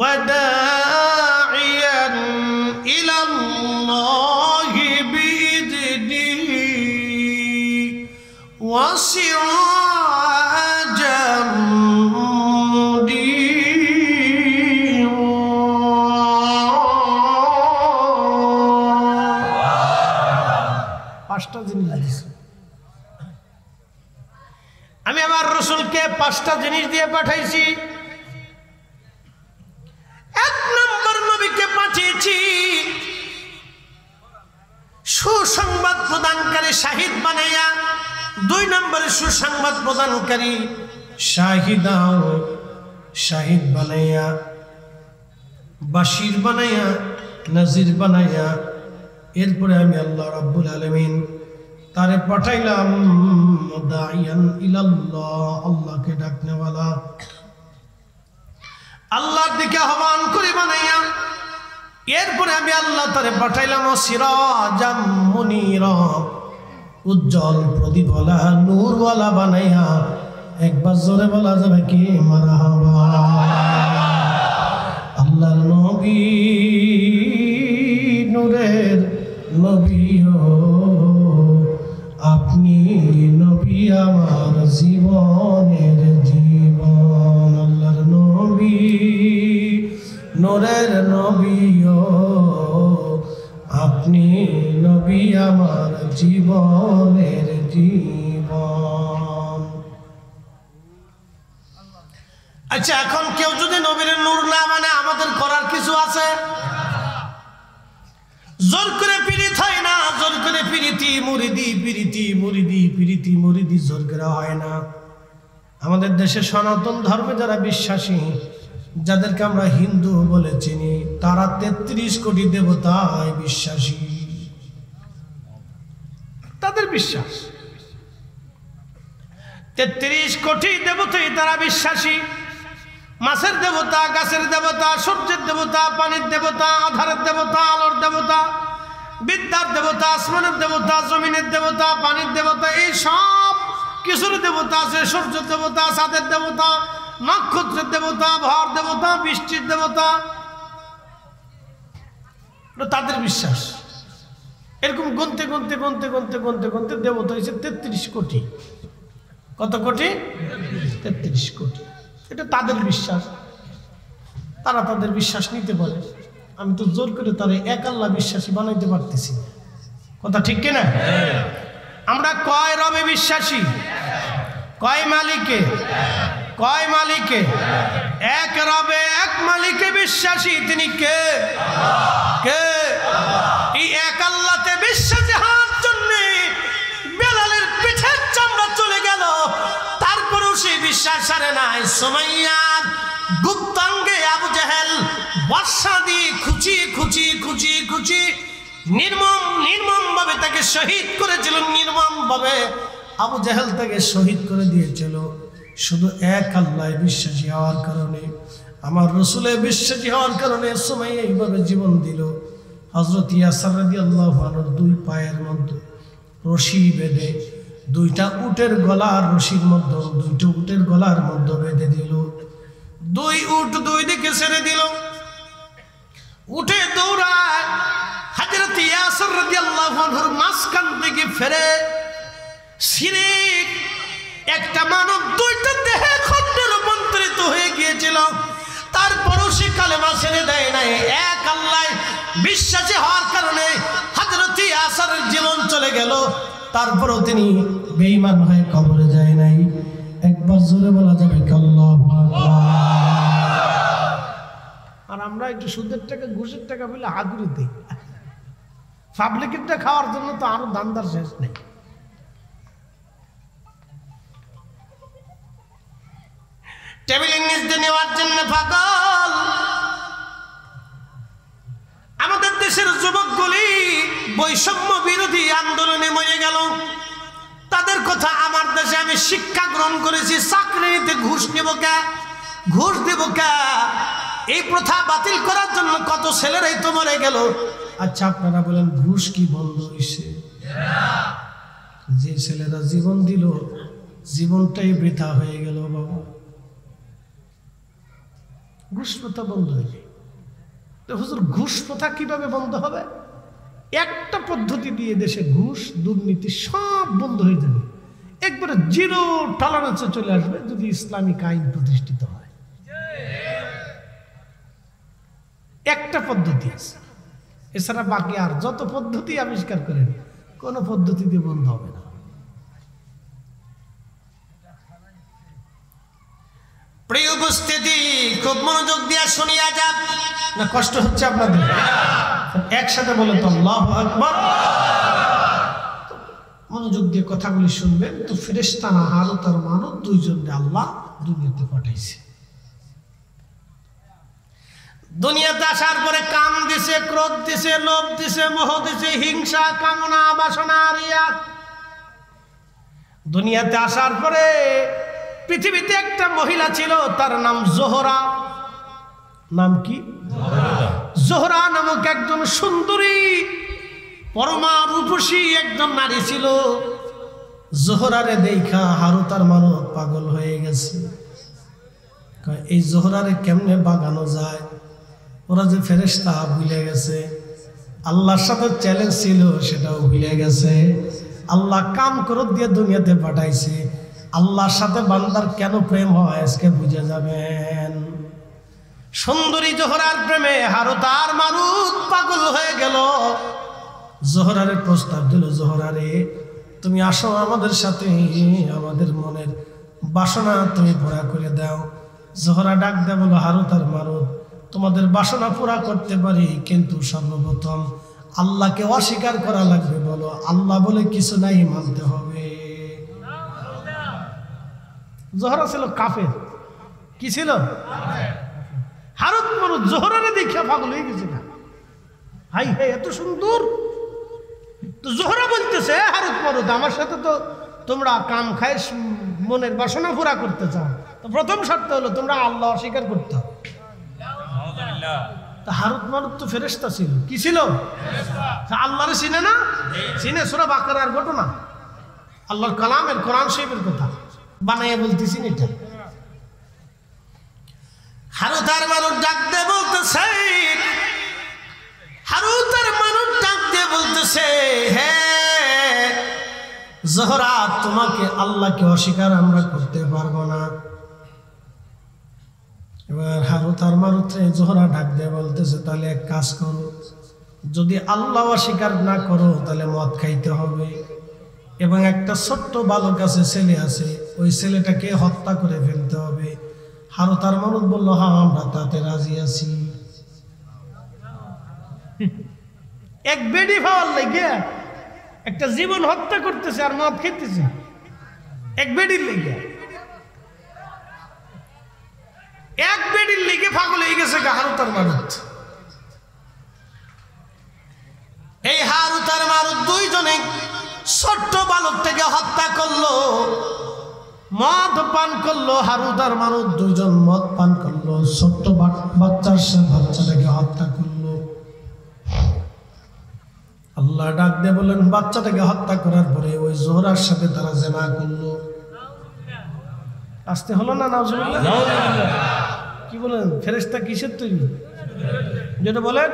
وداعيا إلى الله بإذنه وسراجا আমি আমার রসুলকে 5টা জিনিস দিয়ে পাঠাইছি। 1 নম্বর নবীকে পাঠিয়েছি সুসংবাদ প্রদানকারী, শাহিদ বানাইয়া। 2 নম্বরে সুসংবাদ প্রদানকারী, শাহিদ বানাইয়া, বাশির বানাইয়া, নাজির বানাইয়া। এরপরে আমি আল্লাহ রাব্বুল আলামিন তারে পাঠাইলাম দাইয়ান ইলাল্লাহ, আল্লাহকে ডাকনেওয়ালা, আল্লাহর দিকে আহ্বান করে বানাইয়া। এরপরে আমি আল্লাহ তারে পাঠাইলাম সিরাজাম মুনীরা, উজ্জ্বল প্রদীপওয়ালা, নূরওয়ালা বানাইয়া। একবার জোরে বলা যাবে কি মারহাবা। আল্লাহর নবী, নূরের নবী, আপনি নবী আমার জীবনের জীবন। আল্লাহর নবী, নূরের নবী, আপনি নবী আমার জীবনের জীবন। আচ্ছা, এখন কেউ যদি নবীর নূর না মানে আমাদের করার কিছু আছে? জোর করে পীড়িত হয় না, জোর করে পীড়িতি মুরিদি, পীড়িতি মুরিদি, পীড়িতি মুরিদি জোর করে হয় না। আমাদের দেশে সনাতন ধর্মে যারা বিশ্বাসী, যাদেরকে আমরা হিন্দু বলে চিনি, তারা 33 কোটি দেবতায় বিশ্বাসী। তাদের বিশ্বাস 33 কোটি দেবতায় তারা বিশ্বাসী। মাছের দেবতা, গাছের দেবতা, সূর্যের দেবতা, পানির দেবতা, আধারের দেবতা, আলোর দেবতা, বিদ্যার দেবতা, আসমানের দেবতা, জমিনের দেবতা, পানির দেবতা, এই সব কিছুর দেবতা আছে। সূর্যের দেবতা, চাঁদের দেবতা, নক্ষত্রের দেবতা, ভর দেবতা, বৃষ্টির দেবতা, তাদের বিশ্বাস। এরকম গুনতে গুনতে গুনতে গুনতে গুনতে গুনতে দেবতা হয়েছে 33 কোটি। কত কোটি? 33 কোটি। এটা তাদের বিশ্বাস, তারা তাদের বিশ্বাস নিতে পারে। আমি তো জোর করে তারা এক আল্লাহ বিশ্বাসী বানাইতে পারতেছি। কথা ঠিক কিনা? আমরা কয় রবে বিশ্বাসী? কয় মালিকে? কয় মালিকে? এক রবে, এক মালিকে বিশ্বাসী। তিনি কে? কে? এই এক আল্লাহতে বিশ্বাসী হওয়ার জন্য বেলালের পিঠের চামড়া চলে গেল, তারপরেও সেই বিশ্বাস হারে নাই। সুমাইয়ার গুপ্তাঙ্গে আবু জাহেল বর্ষা দিয়ে খুঁচি খুঁচি খুঁচি খুঁচি নির্মম ভাবে তাকে শহীদ করেছিল। নির্মম ভাবে আবু জাহেল তাকে শহীদ করে দিয়েছিল, শুধু এক আল্লাহ বিশ্বাসী হওয়ার কারণে, আমার রসুলের বিশ্বাসী হওয়ার কারণে সুমাইয়া এইভাবে জীবন দিল। হযরত ইয়াসার রাদিয়াল্লাহু আনহুর 2 পায়ের মধ্যে রশি বেঁধে দুইটা উটের গলার রশির মধ্যে, দুইটা উটের গলার মধ্যে বেঁধে দিল। দুই উট দুই দিকে ছেড়ে দিল। উঠে দৌড়ায় হযরত ইয়াসির রাদিয়াল্লাহু আনহুর মাঝখান থেকে ফেরে শিরিক একটা মানব দুইটা দেহে খণ্ডে রূপান্তরিত হয়ে গিয়েছিল। তারপরও সে কালেমা ছেড়ে দেয় নাই। এক আল্লাহ বিশ্বাসী হওয়ার কারণে হযরত ইয়াসিরের জীবন চলে গেল, তারপরও তিনি বেঈমান হয়ে কবরে যায় নাই। একবার জোরে বলা যাবে আল্লাহু আকবার। আর আমরা একটু সুদের টাকা ঘুষের টাকা বলে হাগুড়ি দিই, পাবলিকেরটা খাওয়ার জন্য তো আরো দান্দার শেষ নেই। টেবিলের নিচ দিয়ে নেওয়ার জন্য পাগল। আমাদের দেশের যুবকগুলি বৈষম্য বিরোধী আন্দোলনে মরে গেল। তাদের কথা আমার দেশে আমি শিক্ষা গ্রহণ করেছি। চাকরি নিতে ঘুষ নেব কে, ঘুষ দেব কে? এই প্রথা বাতিল করার জন্য কত ছেলেরাই তো মরে গেল। আচ্ছা আপনারা বলেন ঘুষ কি বন্ধ হয়েছে? যে ছেলেরা জীবন দিল জীবনটাই বৃথা হয়ে গেল বাবা। ঘুষ প্রথা বন্ধ হয়ে যায়। তো হুজুর ঘুষ প্রথা কিভাবে বন্ধ হবে? একটা পদ্ধতি দিয়ে দেশে ঘুষ দুর্নীতি সব বন্ধ হয়ে যাবে, একবারে জিরো টলারেন্সে চলে আসবে যদি ইসলামিক আইন প্রতিষ্ঠিত হয়। একটা পদ্ধতি আছে, এছাড়া বাকি আর যত পদ্ধতি আবিষ্কার করেন কোন পদ্ধতি দিয়ে বন্ধ হবে না। প্রিয় উপস্থিতি, খুব মনোযোগ দিয়ে শুনিয়া যান। না কষ্ট হচ্ছে আপনাদের? একসাথে বলেন তো আল্লাহু আকবার। মনোযোগ দিয়ে কথাগুলি শুনবেন। তো ফেরেশতা না হারুত আর মারুত দুইজনকে আল্লাহ দুনিয়াতে পাঠাইছে। দুনিয়াতে আসার পরে কাম দিছে, ক্রোধ দিছে, লোভ দিছে, মোহ দিছে, হিংসা, কামনা, বাসনা, রিয়া। দুনিয়াতে আসার পরে পৃথিবীতে একটা মহিলা ছিল, তার নাম জোহরা। নাম কি? জোহরা নামক একজন সুন্দরী পরমা রূপসী একজন নারী ছিল। জোহরারে দেখা হারুত আর মারুত পাগল হয়ে গেছে। এই জোহরারে কেমনে বাগানো যায়? ওরা যে ফেরেশতা ভুলে গেছে, আল্লাহর সাথে চ্যালেঞ্জ ছিল সেটাও ভুলে গেছে। আল্লাহ কাম করত দিয়ে দুনিয়াতে পাঠাইছে। আল্লাহর সাথে বান্দার কেন প্রেম হয় আজকে বুঝে যাবেন। সুন্দরী জোহরার প্রেমে হারুত আর মারুত পাগল হয়ে গেল। জোহরারে প্রস্তাব দিল, জোহরারে তুমি আসো আমাদের সাথে, আমাদের মনের বাসনা তুমি পুরা করে দাও। জোহরা ডাক দেয় বলো, হারুত আর মারুত তোমাদের বাসনা পুরা করতে পারি, কিন্তু সর্বপ্রথম আল্লাহকে অস্বীকার করা লাগবে। বলো আল্লাহ বলে কিছু নাই, মানতে হবে। জোহরা ছিল কাফের। কি ছিল? হারুত মারুত জোহরারে দেখে পাগল হয়ে গেছে। না হাই হাই এত সুন্দর। তো জোহরা বলতেছে, হারুত মারুত আমার সাথে তো তোমরা কাম খায় মনের বাসনা পুরা করতে চাও, তো প্রথম শর্ত হলো তোমরা আল্লাহ অস্বীকার করতে হবে। হারুত মারুত তো ফেরেশতা ছিল। কি ছিল? আল্লাহরে চিনে না? চিনে। সূরা বাকারার ঘটনা, আল্লাহর কালামের কোরআন শরীফের কথা বানাইয়া বলতেছি এটা। হারুত আর মারুত ডাক দিয়ে বলতেছে, হারুত আর মারুত ডাক দিয়ে বলতেছে, হে জোহরা তোমাকে আল্লাহকে অস্বীকার আমরা করতে পারবো না। এবার হারুত আর মারুত জোহরা ডাক দিয়ে বলতেছে, তাহলে এক কাজ করো, যদি আল্লাহ অস্বীকার না করো তাহলে মদ খাইতে হবে, এবং একটা ছোট্ট বালক আছে, ছেলে আছে, ওই ছেলেটাকে হত্যা করে ফেলতে হবে। হারুত আর মারুত বললো, হ্যাঁ আমরা তাতে রাজি আছি। এক বেডি পাওয়ার লেগে একটা জীবন হত্যা করতেছে আর মদ খেতেছে, এক বেডির লেগে। এক বেডির লেগে পাগল হয়ে গেছে হারুত আর মারুত। এই হারুত আর মারুত দুইজনে ছোট্ট বালকটাকে হত্যা করলো, মদ পান করলো। হারুত আর মারুত দুইজন মদ পান করলো, ছোট্ট বাচ্চাটাকে হত্যা করলো। আল্লাহ ডাক দিয়ে বলেন, বাচ্চাটাকে হত্যা করার পরে ওই জোহরার সাথে তারা জিনা করলো। আসতে হলো না? নাউজুবিল্লাহ। কি বলেন? ফেরেশতা কিসের তৈরি? যেটা বলেন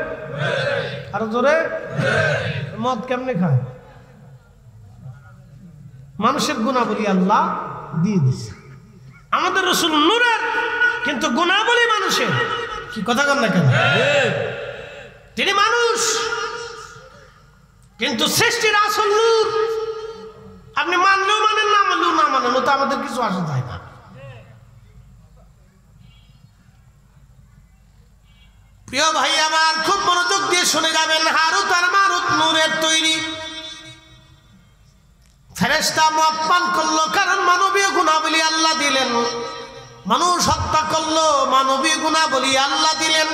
আরো জোরে। মদ কেমনে খায়? মানুষের গুণাবলী আল্লাহ দিয়ে দিছে। আমাদের রাসূল নূরের, কিন্তু গুণাবলী মানুষের। কি কথা কন না কেন? তিনি মানুষ, কিন্তু সৃষ্টির আসল নূর। আপনি মানলেও মানেন, না মানলেও না মানেন, তো আমাদের কিছু আসা যায় না। প্রিয় ভাই আমার, খুব মনোযোগ দিয়ে শুনে যাবেন। হারুত আর মারুত নূরের তৈরি। ফেরেশতা মদ পান করলো, কারণ মানবীয় গুণাবলী আল্লাহ দিলেন। মানুষ হত্যা করলো, মানবীয় গুণাবলী আল্লাহ দিলেন।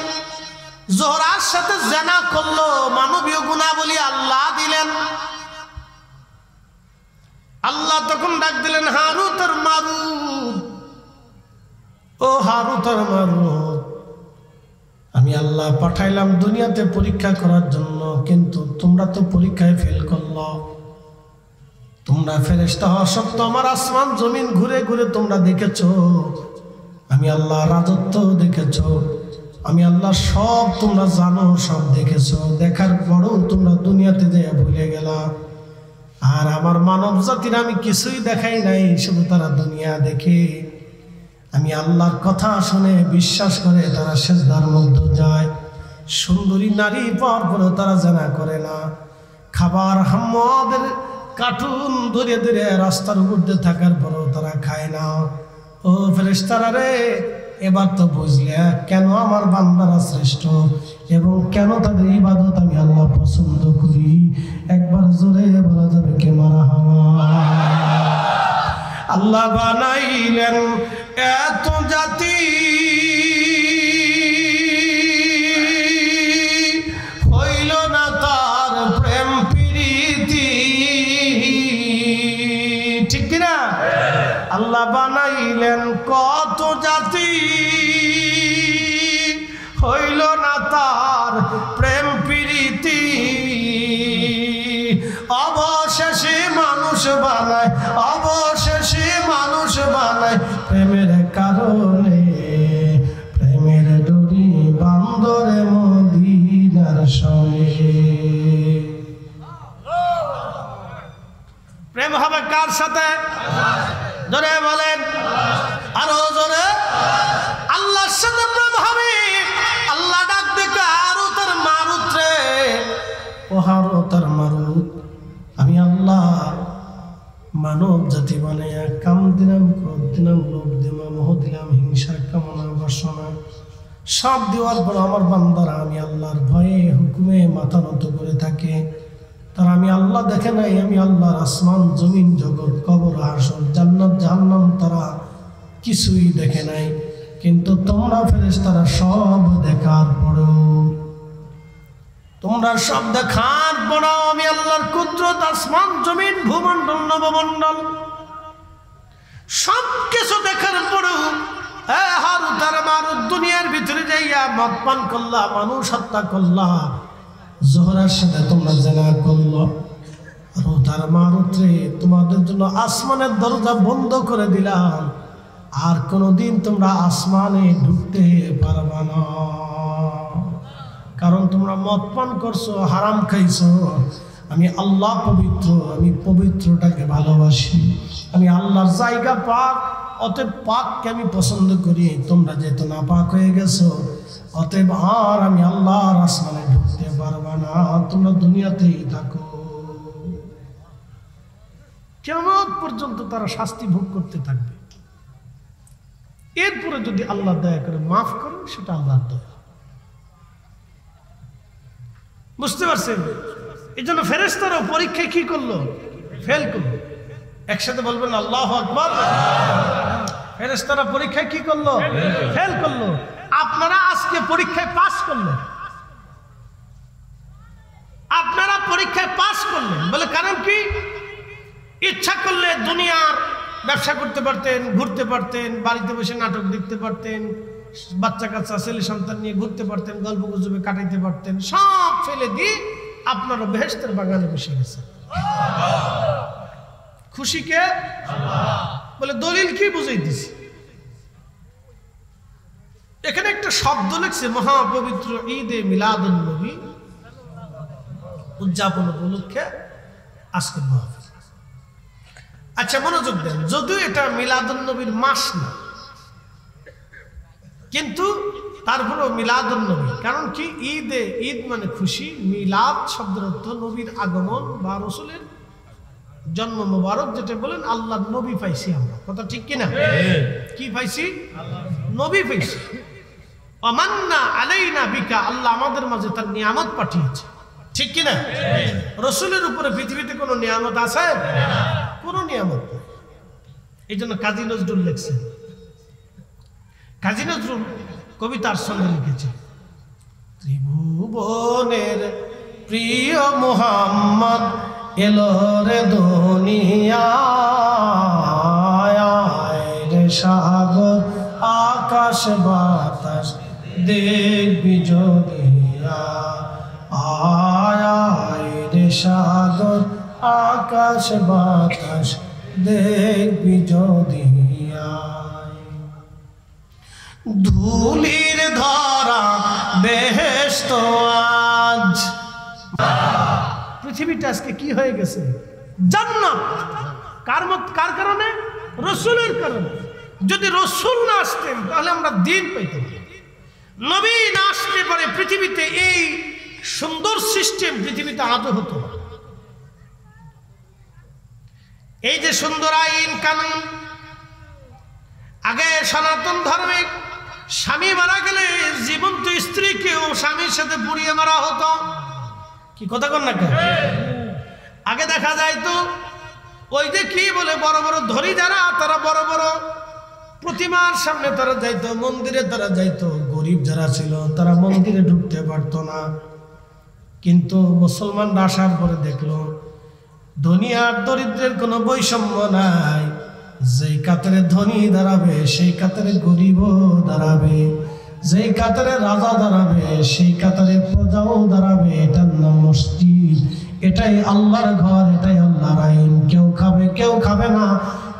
জোহরার সাথে জিনা করলো, মানবীয় গুণাবলী আল্লাহ দিলেন। আল্লাহ তখন ডাক দিলেন, হারুত আর মারুত, ও হারুত আর মারুত, আমি আল্লাহ পাঠাইলাম দুনিয়াতে পরীক্ষা করার জন্য, কিন্তু তোমরা তো পরীক্ষায় ফেল করলো। তোমরা ফেরেশতা হওয়া সত্ত্বেও আমার আসমান জমিন ঘুরে ঘুরে তোমরা দেখেছো, আমি আল্লাহ রাজত্ব দেখেছো, আমি আল্লাহ সব তোমরা জানো, সব দেখেছো। দেখার পরেও তোমরা দুনিয়াতে যেয়ে ভুলে গেলা। আর আমার মানব জাতির আমি কিছুই দেখাই নাই, শুধু তারা দুনিয়া দেখে। আমি আল্লাহর কথা শুনে বিশ্বাস করে তারা সেজদার মধ্যে যায়। সুন্দরী নারী পাওয়ার পরেও তারা জিনা করে না। খাবার হাম্মাদের কার্টুন ধরে ধরে রাস্তার উপর দিয়ে থাকার পরেও তারা খায় না। ও ফেরেশতারা রে, এবার তো বুঝলে কেন আমার বান্দারা শ্রেষ্ঠ এবং কেন তাদের ইবাদত আমি আল্লাহ পছন্দ করি। একবার জোরে বলা যাবে কে মারহাবা। আল্লাহ বানাইলেন এত জাতি, হইল না তার প্রেম প্রীতি। ঠিক কিনা? আল্লাহ বানাইলেন কত জাতি, হইল না তার প্রেম প্রীতি। অবশেষে মানুষ বানায়, অবশেষে মানুষ বানায় প্রেমের কারণে। প্রেমের ডোরি বান্দরে মদিনার সনে। প্রেম হবে কার সাথে? জোরে বলেন, আরো জোরে। আল্লাহর সাথে প্রেম হবে। আল্লাহ ডাক দেখে হারুত আর মারুত রে, ও হারুত আর মারুত, আমি আল্লাহ মানব জাতি বানাইয়া কাম দিলাম, ক্রোধ দিলাম, লোভ দিলাম, মোহ দিলাম, হিংসা, কামনা, বাসনা সব দেওয়ার পর আমার বান্দারা আমি আল্লাহর ভয়ে হুকুমে মাথা নত করে থাকে। তারা আমি আল্লাহ দেখে নাই, আমি আল্লাহর আসমান জমিন জগৎ কবর হাসর জান্নাত জাহান্নাম তারা কিছুই দেখে নাই। কিন্তু তোমরা ফেরেশতারা সব দেখার পরেও, তোমরা সব দেখার পরেও আমি আল্লাহর কুদরত, আসমান জমিন ভূমণ্ডল নবমণ্ডল সব কিছু দেখার পরেও হারুত আর মারুত দুনিয়ার ভিতরে যাইয়া মদ পান করলা, মানুষ হত্যা করলা, জোহরার সাথে তোমরা জিনা করলো। হারুত আর মারুত রে, তোমাদের জন্য আসমানের দরজা বন্ধ করে দিলাম, আর কোনোদিন তোমরা আসমানে ঢুকতে পারবা না। কারণ তোমরা মদ পান করছো, হারাম খাইছো। আমি আল্লাহ পবিত্র, আমি পবিত্রটাকে ভালোবাসি। আমি আল্লাহর জায়গা পাক, অতএব পাককে আমি পছন্দ করি। তোমরা যেহেতু না পাক হয়ে গেছো, অতএব আর আমি আল্লাহর আসমানে ঢুকতে পারবা না, তোমরা দুনিয়াতেই থাকো। কিয়ামত পর্যন্ত তারা শাস্তি ভোগ করতে থাকবে। এরপরে যদি আল্লাহ দয়া করে মাফ করেন, সেটা আল্লাহর দয়া। বুঝতে পারছেন? এই জন্য ফেরেশতারাও পরীক্ষায় কি করলো? ফেল করলো। একসাথে বলবেন আল্লাহু আকবার। ফেরেশতারা পরীক্ষায় কি করলো? ফেল করলো। আপনারা আজকে পরীক্ষায় পাস করলেন, আপনারা পরীক্ষায় পাস করলেন বলে কারণ কি? ইচ্ছা করলে দুনিয়ার ব্যবসা করতে পারতেন, ঘুরতে পারতেন, বাড়িতে বসে নাটক দেখতে পারতেন, বাচ্চা কাচ্চা ছেলে সন্তান নিয়ে ঘুরতে পারতেন, গল্প গুজবে কাটাইতে পারতেন। সব ফেলে দিয়ে আপনারা বেহেশতের বাগানে বসে গেছেন। খুশি কে? বলে দলিল কি বুঝাইতেছি? এখানে একটা শব্দ লিখছে মহাপবিত্র ঈদে মিলাদুন নবী উদযাপন উপলক্ষে আজকের মাহফিল। আচ্ছা মনোযোগ দেন, যদিও এটা মিলাদুন নবীর মাস না, কিন্তু তারপরেও মিলাদুন নবী, কারণ কি ঈদে, ঈদ মানে খুশি, মিলাদ শব্দের অর্থ নবীর আগমন বা রসুলের জন্ম মোবারক, যেটা বলেন আল্লাহর নবী পাইছি আমরা, কথা ঠিক কিনা? কি পাইছি? নবী পাইছি। আমান্না আলাইনা বিকা, আল্লাহ আমাদের মাঝে তার নিয়ামত পাঠিয়েছে, ঠিক কিনা? রসুলের উপরে পৃথিবীতে কোনো নিয়ামত আছে? কোনো নিয়ামত নেই। এই জন্য কাজী নজরুল লিখছেন, কাজী নজরুল কবিতার সঙ্গে লিখেছে, ত্রিভুবনের প্রিয় মুহাম্মদ এলো রে দুনিয়ায়, সাগর আকাশ বাতাস দেখবি যদি, আয় রে সাগর আকাশ বাতাস দেখবি যদি, ধুলির ধরা বেহেশত আজ। পৃথিবীটা আজকে কি হয়ে গেছে? জান্নাত। কার কারণে? রসুলের কারণে। যদি রসুল না আসতেন তাহলে আমরা দিন পাইতাম। নবী না আসলে পরে পৃথিবীতে এই সুন্দর সিস্টেম পৃথিবীতে আদৌ হতো না। এই যে সুন্দর আইন কানুন, আগে সনাতন ধর্মে স্বামী মারা গেলে জীবন্ত স্ত্রীকেও স্বামীর সাথে পুড়িয়ে মারা হতো। কি কথা কন না? আগে দেখা যায় তো ওই যে কি বলে বড় বড় ধনী যারা, তারা বড় বড় প্রতিমার সামনে তারা যাইতো, মন্দিরে তারা যাইতো। গরিব যারা ছিল তারা মন্দিরে ঢুকতে পারতো না। কিন্তু মুসলমানরা আসার পরে দেখলো ধনী আর দরিদ্রের কোনো বৈষম্য নাই। যেই কাতারে ধনী দাঁড়াবে সেই কাতারে গরিবও দাঁড়াবে, যেই কাতারে রাজা দাঁড়াবে সেই কাতারে প্রজাও দাঁড়াবে। এটার নাম মসজিদ, এটাই আল্লাহর ঘর, এটাই আল্লাহর আইন। কেউ খাবে কেউ খাবে না,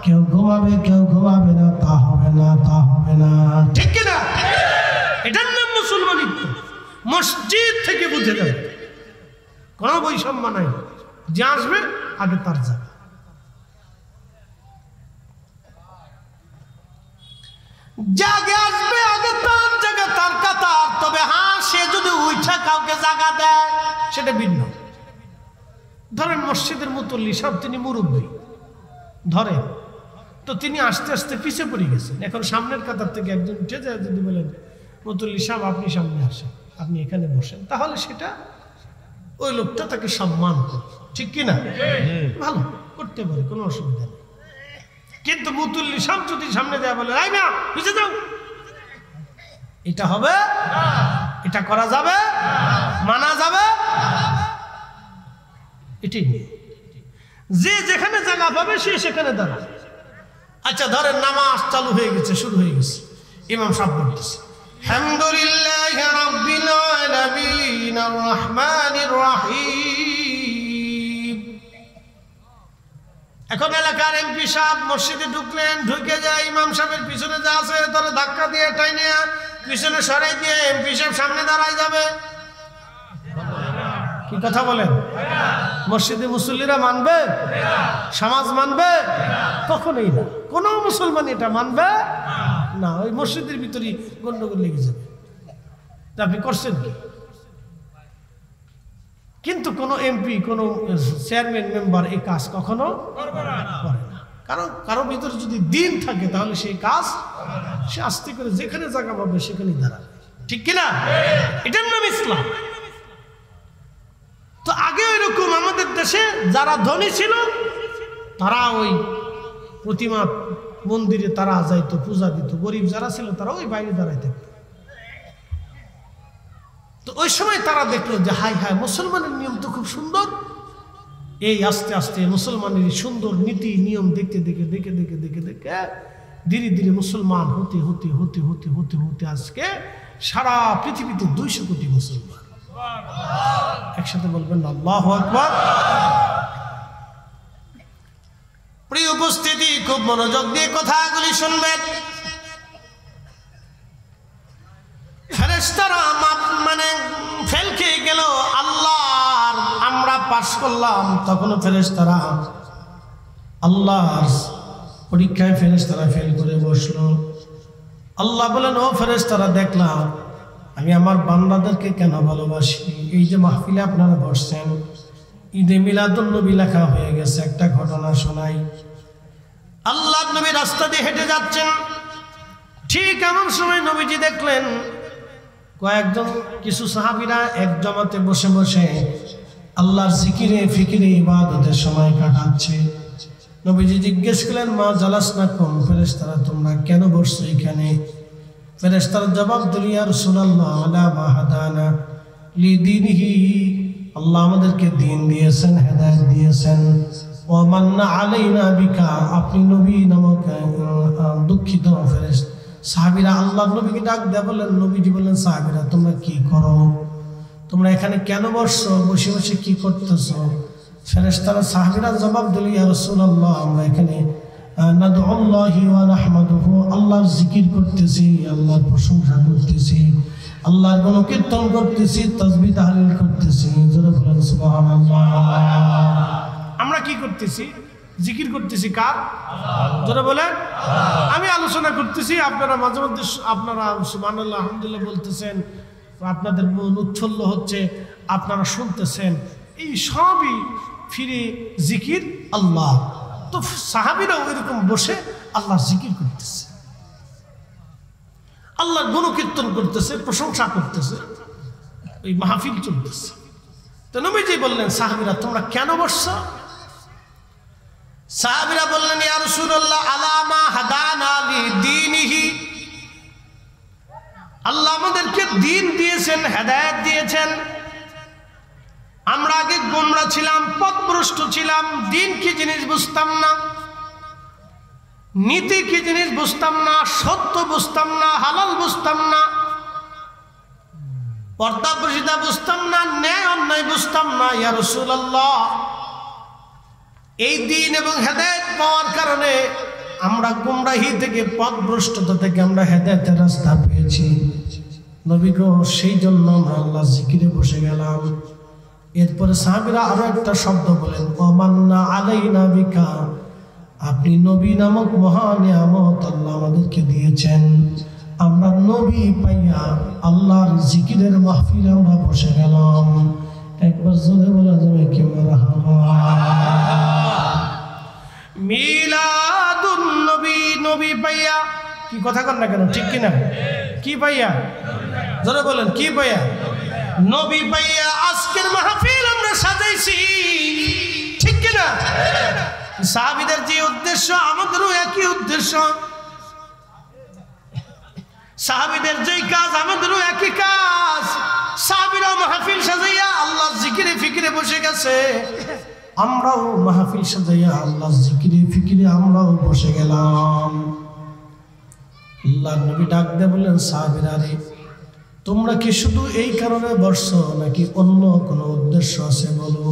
কেউ ঘুমাবে কেউ ঘুমাবে না, তা হবে না, তা হবে না, ঠিক কিনা? এটার নাম মুসলমানিত্ব। মসজিদ থেকে বুঝে যাবে কোনো বৈষম্য নাই, যে আসবে আগে তার যাবে। জাগে আসবে আগে তার জায়গা, তার কাতার। তবে হ্যাঁ, সে যদি উঠা কাউকে জায়গা দেয় সেটা ভিন্ন। ধরেন মসজিদের মুতল্লি সাহেব, তিনি মুরব্বী ধরেন, তো তিনি আস্তে আস্তে পিছিয়ে পড়ে গেছেন। এখন সামনের কাতার থেকে একজন উঠে যায়, যদি বলেন মুতল্লি সাহেব আপনি সামনে আসেন, আপনি এখানে বসেন, তাহলে সেটা ওই লোকটা তাকে সম্মান করে, ঠিক কিনা? ভালো করতে পারে, কোনো অসুবিধা নেই। কিন্তু মুতল্লি সাহেব যদি সামনে যায় বলে আই না পিছিয়ে যাও, এটা হবে? এটা করা যাবে? মানা যাবে? এটাই নেই। যে যেখানে জায়গা পাবে সে সেখানে দাঁড়াবে। আচ্ছা ধরেন নামাজ চালু হয়ে গেছে, শুরু হয়ে গেছে, ইমাম সাহেব বলতেছে আলহামদুলিল্লাহি রাব্বিল আলামিন আর রহমানির রহিম। এখন এলাকার এমপি সাহেব মসজিদে ঢুকলেন, ঢুকে যায় ইমাম সাহেবের পিছনে যা আছে তারা ধাক্কা দিয়ে টাইনে পিছনে সরাই দিয়ে এমপি সাহেব সামনে দাঁড়ায় যাবে। কি কথা বলেন? মসজিদে মুসল্লিরা মানবে? সমাজ মানবে? কখনোই না। কোন মুসলমান এটা মানবে না। ওই মসজিদের ভিতরে গন্ডগোল লেগে যাবে। আপনি করছেন কি? কিন্তু কোন এমপি, কোন চেয়ারম্যান, মেম্বার এই কাজ কখনো করে না। কারণ কারো ভিতরে যদি দিন থাকে তাহলে সেই কাজ সে আস্তে করে যেখানে জায়গা পাবে সেখানেই দাঁড়াবে, ঠিক কিনা? এটার নাম ইসলাম। তো আগে ওইরকম আমাদের দেশে যারা ধনী ছিল তারা ওই প্রতিমা মন্দিরে তারা যাইতো, পূজা দিত। গরিব যারা ছিল তারা ওই বাইরে দাঁড়াইতে। তো ওই সময় তারা দেখলো যে হাই হাই, মুসলমানের নিয়ম তো খুব সুন্দর। এই আস্তে আস্তে মুসলমানের সুন্দর নীতি নিয়ম দেখতে দেখে দেখে দেখে দেখে দেখে ধীরে ধীরে মুসলমান হতে হতে হতে হতে হতে হতে আজকে সারা পৃথিবীতে 200 কোটি মুসলমান। একসাথে বলবেন আল্লাহু আকবার। প্রিয় উপস্থিতি, খুব মনোযোগ দিয়ে কথাগুলি শুনবেন। ফেরেশতারা মানে ফেল খেয়ে গেল, আল্লাহর আমরা পাশ করলাম, তখনও ফেরেশতারা আল্লাহর পরীক্ষায় ফেরেশতারা ফেল করে বসলো। আল্লাহ বলেন, ও ফেরেশতারা, দেখলাম আমি আমার বান্দাদেরকে কেন ভালোবাসি। এই যে মাহফিলে আপনারা বসছেন, ঈদে মিলাদুন নবী লেখা হয়ে গেছে। একটা ঘটনা শোনাই। আল্লাহ নবী রাস্তা দিয়ে হেঁটে যাচ্ছেন, ঠিক এমন সময় নবীজি দেখলেন কয়েকজন কিছু সাহাবীরা এক জমাতে বসে বসে আল্লাহর জিকিরে ফিকিরে ইবাদতের সময় কাটাচ্ছে। নবীজি জিজ্ঞেস করলেন, মা জালাসনাকুম, ফেরেশতারা তোমরা কেন বসছো এখানে? ফেরেশতারা জবাব দিল, ইয়া রাসূলুল্লাহ, আলা মা হাদানা লিদীনিহি, আল্লাহ আমাদেরকে দ্বীন দিয়েছেন, হেদায়েত দিয়েছেন। ওয়া মান্না আলাইনা বিকা, আপনি নবী নামক দুঃখিত ফেরেশতা। সাহাবীরা আল্লাহ নবীকে ডাক দেয়া বললেন, নবীজি বললেন, সাহাবীরা তোমরা কি করো? তোমরা এখানে কেন বসছো? বসে বসে কি করতেছো? ফেরেশতারা সাহাবীরা জবাব দিল, ইয়া রাসূলুল্লাহ, আমরা এখানে নাদউল্লাহি ওয়া নাহমাদুহু, আল্লাহর জিকির করতেছি, আল্লাহর প্রশংসা করতেছি, আল্লাহর গুণকীর্তন করতেছি, তাসবিহ তাহলিল করতেছি। জোরে বলেন সুবহানাল্লাহ। আমরা কি করতেছি? জিকির করতেছি। কার? আল্লাহ। জোরে বলেন। আমি আলোচনা করতেছি, আপনারা মাঝে মধ্যে আপনারা সুবহানাল্লাহ আলহামদুলিল্লাহ বলতেছেন, আপনাদের মন উচ্ছল্ল হচ্ছে, আপনারা শুনতেছেন। এই সবই ফিরে জিকির আল্লাহ। তো সাহাবীরাও এরকম বসে আল্লাহর জিকির করতেছে, আল্লাহর গুণকীর্তন করতেছে, প্রশংসা করতেছে, ওই মাহফিল চলতেছে। তো নবীজি বললেন, সাহাবীরা তোমরা কেন বসছো? সাহাবীরা বললেন, ইয়া রাসূলুল্লাহ, আলা মা হাদানা লিদীনিহি, আল্লাহ আমাদেরকে দ্বীন দিয়েছেন, হেদায়েত দিয়েছেন। আমরা আগে গোমরা ছিলাম, পথভ্রষ্ট ছিলাম, দ্বীন কি জিনিস বুঝতাম না, নীতি কি জিনিস বুঝতাম না, সত্য বুঝতাম না, হালাল বুঝতাম না, পর্দা প্রসিদ্ধা বুঝতাম না, ন্যায় অন্যায় বুঝতাম না। ইয়া রাসূলুল্লাহ, এই দ্বীন এবং হেদায়েত পাওয়ার কারণে আমরা গুমরাহি থেকে, পথভ্রষ্টতা থেকে আমরা হেদায়েতের রাস্তা পেয়েছি। নবী গো, সেই জন্য আমরা আল্লাহর জিকিরে বসে গেলাম। এরপরে সাহাবীরা আরো একটা শব্দ বলেন, ওয়ামান্না আলাইনা বিকা, আপনি নবী নামক মহা নিয়ামত আল্লাহ আমাদেরকে দিয়েছেন। আমরা নবী পাইয়া আল্লাহর জিকিরের মাহফিলে আমরা বসে গেলাম। একবার জোরে বলা যাবে কি মারহাবা। মিলাদুন নবী, নবী পাইয়া, কি কথা কন না কেন, ঠিক কিনা? কি পাইয়া? জোরে বলেন, কি পাইয়া? নবী পাইয়া আজকের মাহফিল আমরা সাজাইছি, ঠিক কিনা? সাহাবীদের যে উদ্দেশ্য, আমাদেরও একই উদ্দেশ্য। সাহাবীদের যেই কাজ, আমাদেরও একই কাজ। সাহাবীরা মাহফিল সাজাইয়া আল্লাহর জিকিরে ফিকিরে বসে গেছে, আমরাও মাহফিল সাজাইয়া আল্লাহর জিকিরে ফিকিরে আমরাও বসে গেলাম। আল্লাহর নবী ডাক দিয়ে বললেন, সাহাবীরা রে, তোমরা কি শুধু এই কারণে বসছো নাকি অন্য কোনো উদ্দেশ্য আছে বলো?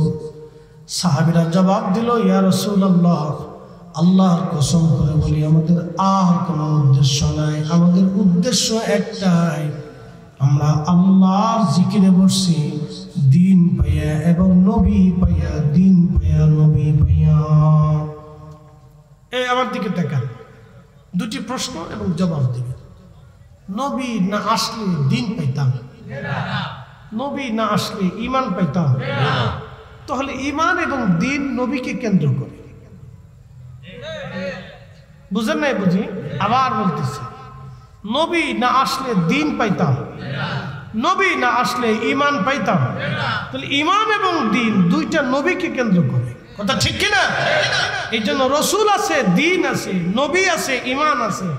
সাহাবীরা জবাব দিল, ইয়া রাসূলুল্লাহ, আল্লাহর কসম করে বলি, আমাদের আর কোনো উদ্দেশ্য নাই, আমাদের উদ্দেশ্য একটাই, আমরা আল্লাহর জিকিরে বসছি দ্বীন পাইয়া এবং নবী পাইয়া, দ্বীন পাইয়া নবী পাইয়া। এই আমার দিকে তাকান, দুটি প্রশ্ন এবং জবাব দিবেন। নবী না আসলে দ্বীন পাইতাম? নবী না আসলে ঈমান পাইতাম? তাহলে ঈমান এবং দ্বীন নবীকে কেন্দ্র করে। বুঝেন নাই? বুঝি, আবার বলতেছি, নবী না আসলে দ্বীন পাইতাম, নবী না আসলে ঈমান পাইতাম। তাহলে ঈমান এবং দ্বীন দুইটা নবীকে কেন্দ্র করে, কথা ঠিক কিনা? এই জন্য রসুল আছে, দ্বীন আছে, নবী আছে, ঈমান আছে।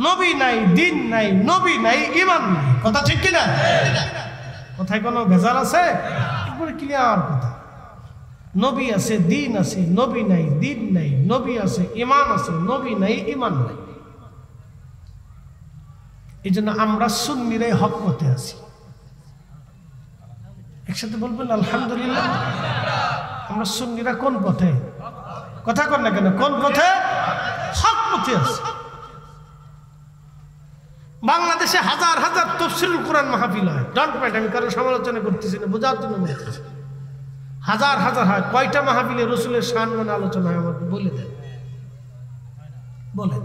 নবী নাই, দ্বীন নাই, নবী নাই, ঈমান নাই, কথা ঠিক কিনা? কথায় কোনো ভেজাল আছে? একবারে ক্লিয়ার কথা। নবী আছে, দ্বীন আছে, নবী নাই, দ্বীন নাই, নবী আছে, ঈমান আছে, নবী নাই, ঈমান নাই। এই জন্য আমরা সুন্নিরাই হক পথে আছি। একসাথে বলবেন আলহামদুলিল্লাহ। আমরা সুন্নিরা কোন পথে? কথা কর না কেন? কোন পথে? হক পথে আছে। বাংলাদেশে হাজার হাজার তাফসীরুল কোরআন মাহফিল হয়। ডন্ট মাইন্ড, আমি কারো সমালোচনা করতেছি না, বোঝার জন্য বলতেছি। হাজার হাজার হয়। কয়টা মাহফিলে রসুলের শান মানে আলোচনা হয় আমাকে বলে দেন, বলেন।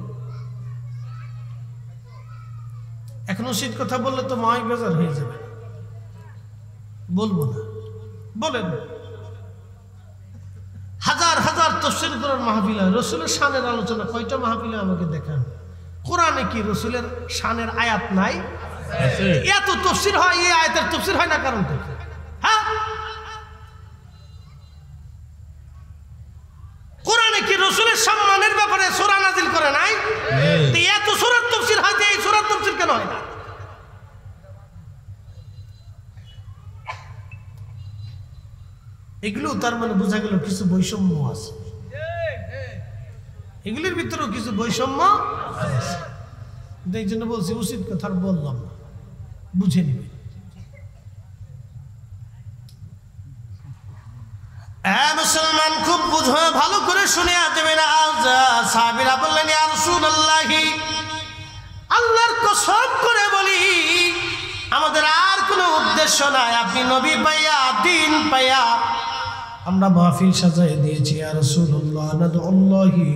এখন উচিত কথা বললে তো মাই বেজার হয়ে যাবে, বলবো না, বলেন। হাজার হাজার তাফসীর কোরআন মাহফিল হয়, রসুলের শানের আলোচনা কয়টা মাহফিলে আমাকে দেখান। কোরআনে কি রসুলের শানের আয়াত নাই? এত তাফসীর হয়, এই আয়াতের তাফসীর হয় না কারণ থেকে? হ্যাঁ, কোরআনে কি রসুলের সম্মানের ব্যাপারে সূরা নাজিল করে নাই? এত সূরার তাফসীর হয়, এই সূরার তাফসীর কেন হয় না? এগুলো তার মানে বোঝা গেল কিছু বৈষম্য আছে, এগুলির ভিতরেও কিছু বৈষম্য আছে। এই জন্য বলছি উচিত কথা বললাম না, বুঝে নিবে। মুসলমান খুব বুঝে ভালো করে শুনে যাবেন। সাহাবীরা বললেন, ইয়া রাসূলুল্লাহি, আল্লাহর কসম করে বলি আমাদের আর কোনো উদ্দেশ্য নাই, আপনি নবী পাইয়া দিন পাইয়া আমরা মাহফিল সাজায় দিয়েছি। ইয়া রাসূলুল্লাহ, নাদউল্লাহি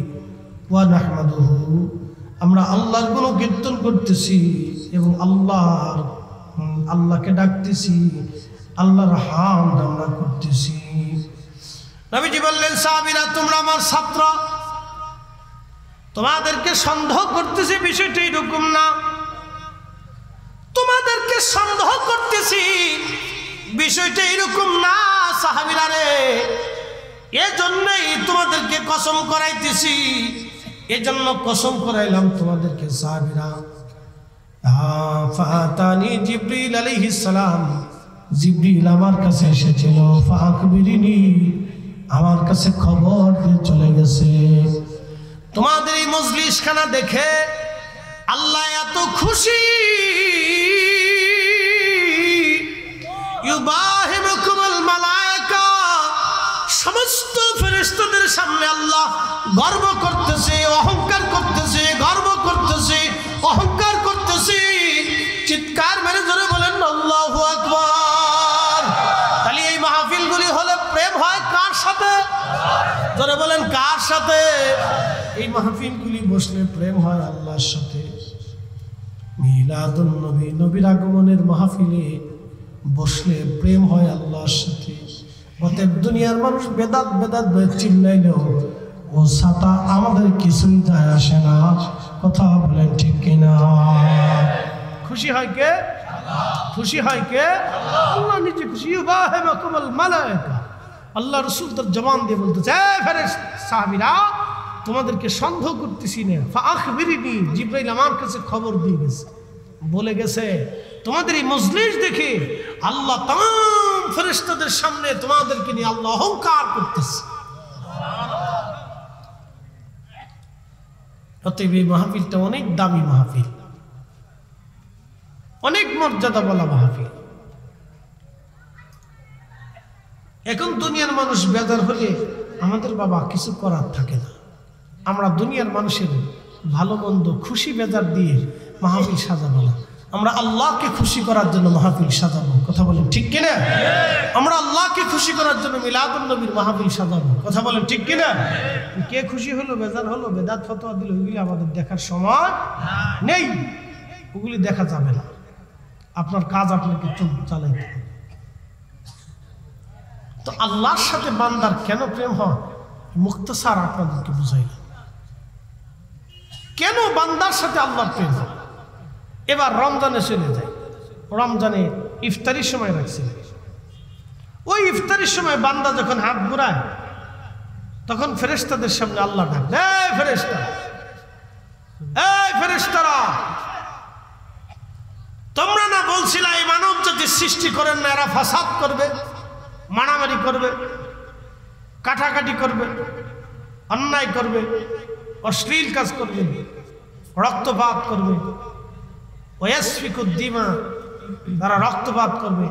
ওয়া নাহমাদুহু, আমরা আল্লাহর গুণ কীর্তন করতেছি এবং আল্লাহকে ডাকতেছি, আল্লাহর হামদ আমরা করতেছি। নবীজি বললেন, সাহাবীরা তোমরা আমার ছাত্র, তোমাদেরকে সন্দেহ করতেছি বিষয়টা এরকম না, তোমাদেরকে সন্দেহ করতেছি বিষয়টা এরকম না সাহাবীরা রে, এজন্যই তোমাদেরকে কসম করাইতেছি, এজন্য কসম করাইলাম তোমাদেরকে। সাহাবীরা, ফাতানি জিবরিল আলাইহিস সালাম, জিবরিল আমার কাছে এসেছিল, ফাআখবিরিনি, আমার কাছে খবর দিয়ে চলে গেছে, তোমাদের এই মজলিসখানা দেখে আল্লাহ এত খুশি, ইউবাহিমুকুমুল মালায়েকা, সমস্ত ফেরেশতাদের সামনে আল্লাহ গর্ব করতেছে, অহংকার করতেছে, গর্ব করতেছে, অহংকার করতেছে। চিৎকার মেরে জোরে বলেন আল্লাহু আকবার। তাহলে এই মাহফিলগুলি হলে প্রেম হয় কার সাথে? জোরে বলেন কার সাথে? এই মাহফিলগুলি বসলে প্রেম হয় আল্লাহর সাথে। মিলাদুন নবী, নবীর আগমনের মাহফিলে বসলে প্রেম হয় আল্লাহর সাথে। অতএব দুনিয়ার মানুষ বেদাত বেদাত চিল্লাইলেও ও সাতা আমাদের কিছুই যায় আসে না। কথা বলেন ঠিক কিনা? খুশি হয় কে? খুশি হয় কে? আল্লাহ নিজে খুশি। ইউবাহিমুকুমুল মালায়েকা, আল্লাহ রাসূল তার জবান দিয়ে বলতেছে, সাহাবীরা তোমাদেরকে সন্দেহ করতেছি না, ফাআখবিরিনি, জিবরাইল আমার কাছে খবর দিয়ে গেছে, বলে গেছে তোমাদের এই মজলিস দেখে আল্লাহ तमाम ফেরেশতাদের সামনে তোমাদেরকে নিয়ে আল্লাহ অহংকার করতেছে। অতএব এই মাহফিলটা অনেক দামি মাহফিল, অনেক মর্যাদা বলা মাহফিল। এখন দুনিয়ার মানুষ বেজার হলে আমাদের বাবা কিছু করার থাকে না। আমরা দুনিয়ার মানুষের ভালো মন্দ খুশি বেজার দিয়ে মাহফিল সাজাবো না, আমরা আল্লাহকে খুশি করার জন্য মাহফিল সাজাবো। কথা বলেন ঠিক কিনা? আমরা আল্লাহকে খুশি করার জন্য মিলাদুন নবীর মাহফিল সাজাবো। কথা বলেন ঠিক কিনা? কে খুশি হলো, বেজার হলো, বেদাত ফতোয়া দিল, ওইগুলি আমাদের দেখার সময় নেই, ওগুলি দেখা যাবে না। আপনার কাজ আপনাকে চালাইতে হবে। তো আল্লাহর সাথে বান্দার কেন প্রেম হয়, মুখতাসার আপনাদেরকে বুঝাইলাম। কেন বান্দার সাথে আল্লাহর প্রেম হয়? এবার রমজানে চলে যায়, রমজানে ইফতারির সময় রাখছে, ওই ইফতারির সময় বান্দা যখন হাত ঘুরায় তখন ফেরেশতাদের সামনে আল্লাহ ডাক, এই ফেরেশতা, এই ফেরেশতারা, তোমরা না বলছিলে এই মানব জাতি সৃষ্টি করেন না, এরা ফাসাদ করবে, মারামারি করবে, কাটাকাটি করবে, অন্যায় করবে, অশ্লীল কাজ করবে, রক্তপাত করবে, ওয়াসফিকুদ দিমা, তারা রক্তপাত করবে,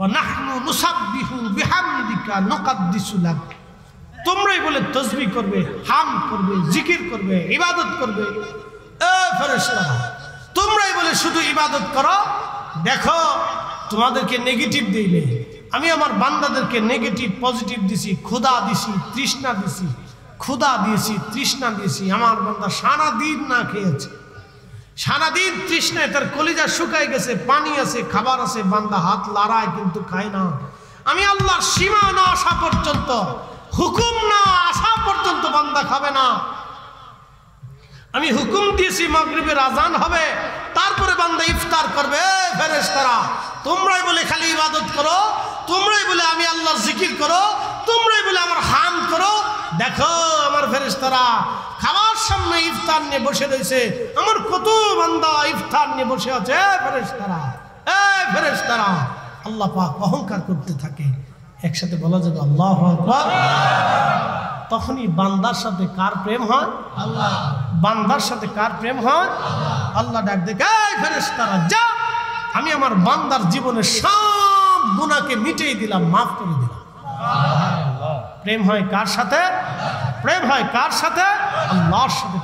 ওয়া নাহনু নুসাব্বিহু বিহামদিকা নুকাদ্দিসু লাক, তোমরাই বলে তাসবিহ করবে, হামদ করবে, জিকির করবে, ইবাদত করবে। এ ফেরেশতারা, তোমরাই বলে শুধু ইবাদত করো। দেখো তোমাদেরকে নেগেটিভ দেই নেই, আমি আমার বান্দাদেরকে নেগেটিভ পজিটিভ দিছি, ক্ষুধা দিছি, তৃষ্ণা দিছি, ক্ষুধা দিয়েছি, তৃষ্ণা দিয়েছি। আমার বান্দা সারাদিন না খেয়েছে, সারাদিন তৃষ্ণায় তার কলিজা শুকায় গেছে, পানি আছে, খাবার আছে, বান্দা হাত লড়ায় কিন্তু খায় না। আমি আল্লাহর সীমা না আসা পর্যন্ত, হুকুম না আসা পর্যন্ত বান্দা খাবে না। আমি হুকুম দিয়েছি মাগরিবের আজান হবে, তারপরে বান্দা ইফতার করবে। ফেরেশতারা, তোমরাই বলে খালি ইবাদত করো, তোমরাই বলে আমি আল্লাহর জিকির করো, তোমরাই বলে আমার হামদ করো। দেখো আমার ফেরেশতারা খাবার সামনে ইফতার নিয়ে বসে রয়েছে, আমার কত বান্দা ইফতার নিয়ে বসে আছে। ফেরেশতারা, ফেরেশতারা, আল্লাহ পাক অহংকার করতে থাকে। একসাথে বলা যাবে আল্লাহু আকবার। তখনই বান্দার সাথে কার প্রেম হয়? আল্লাহ। বান্দার সাথে কার প্রেম হয়? আল্লাহ ডাক দেয়, এই ফেরেশতারা যা, আমি আমার বান্দার জীবনের সব গুনাহকে মিটিয়ে দিলাম, মাফ করে দিলাম। প্রেম হয় কার সাথে? প্রেম হয় কার সাথে? আল্লাহর সাথে।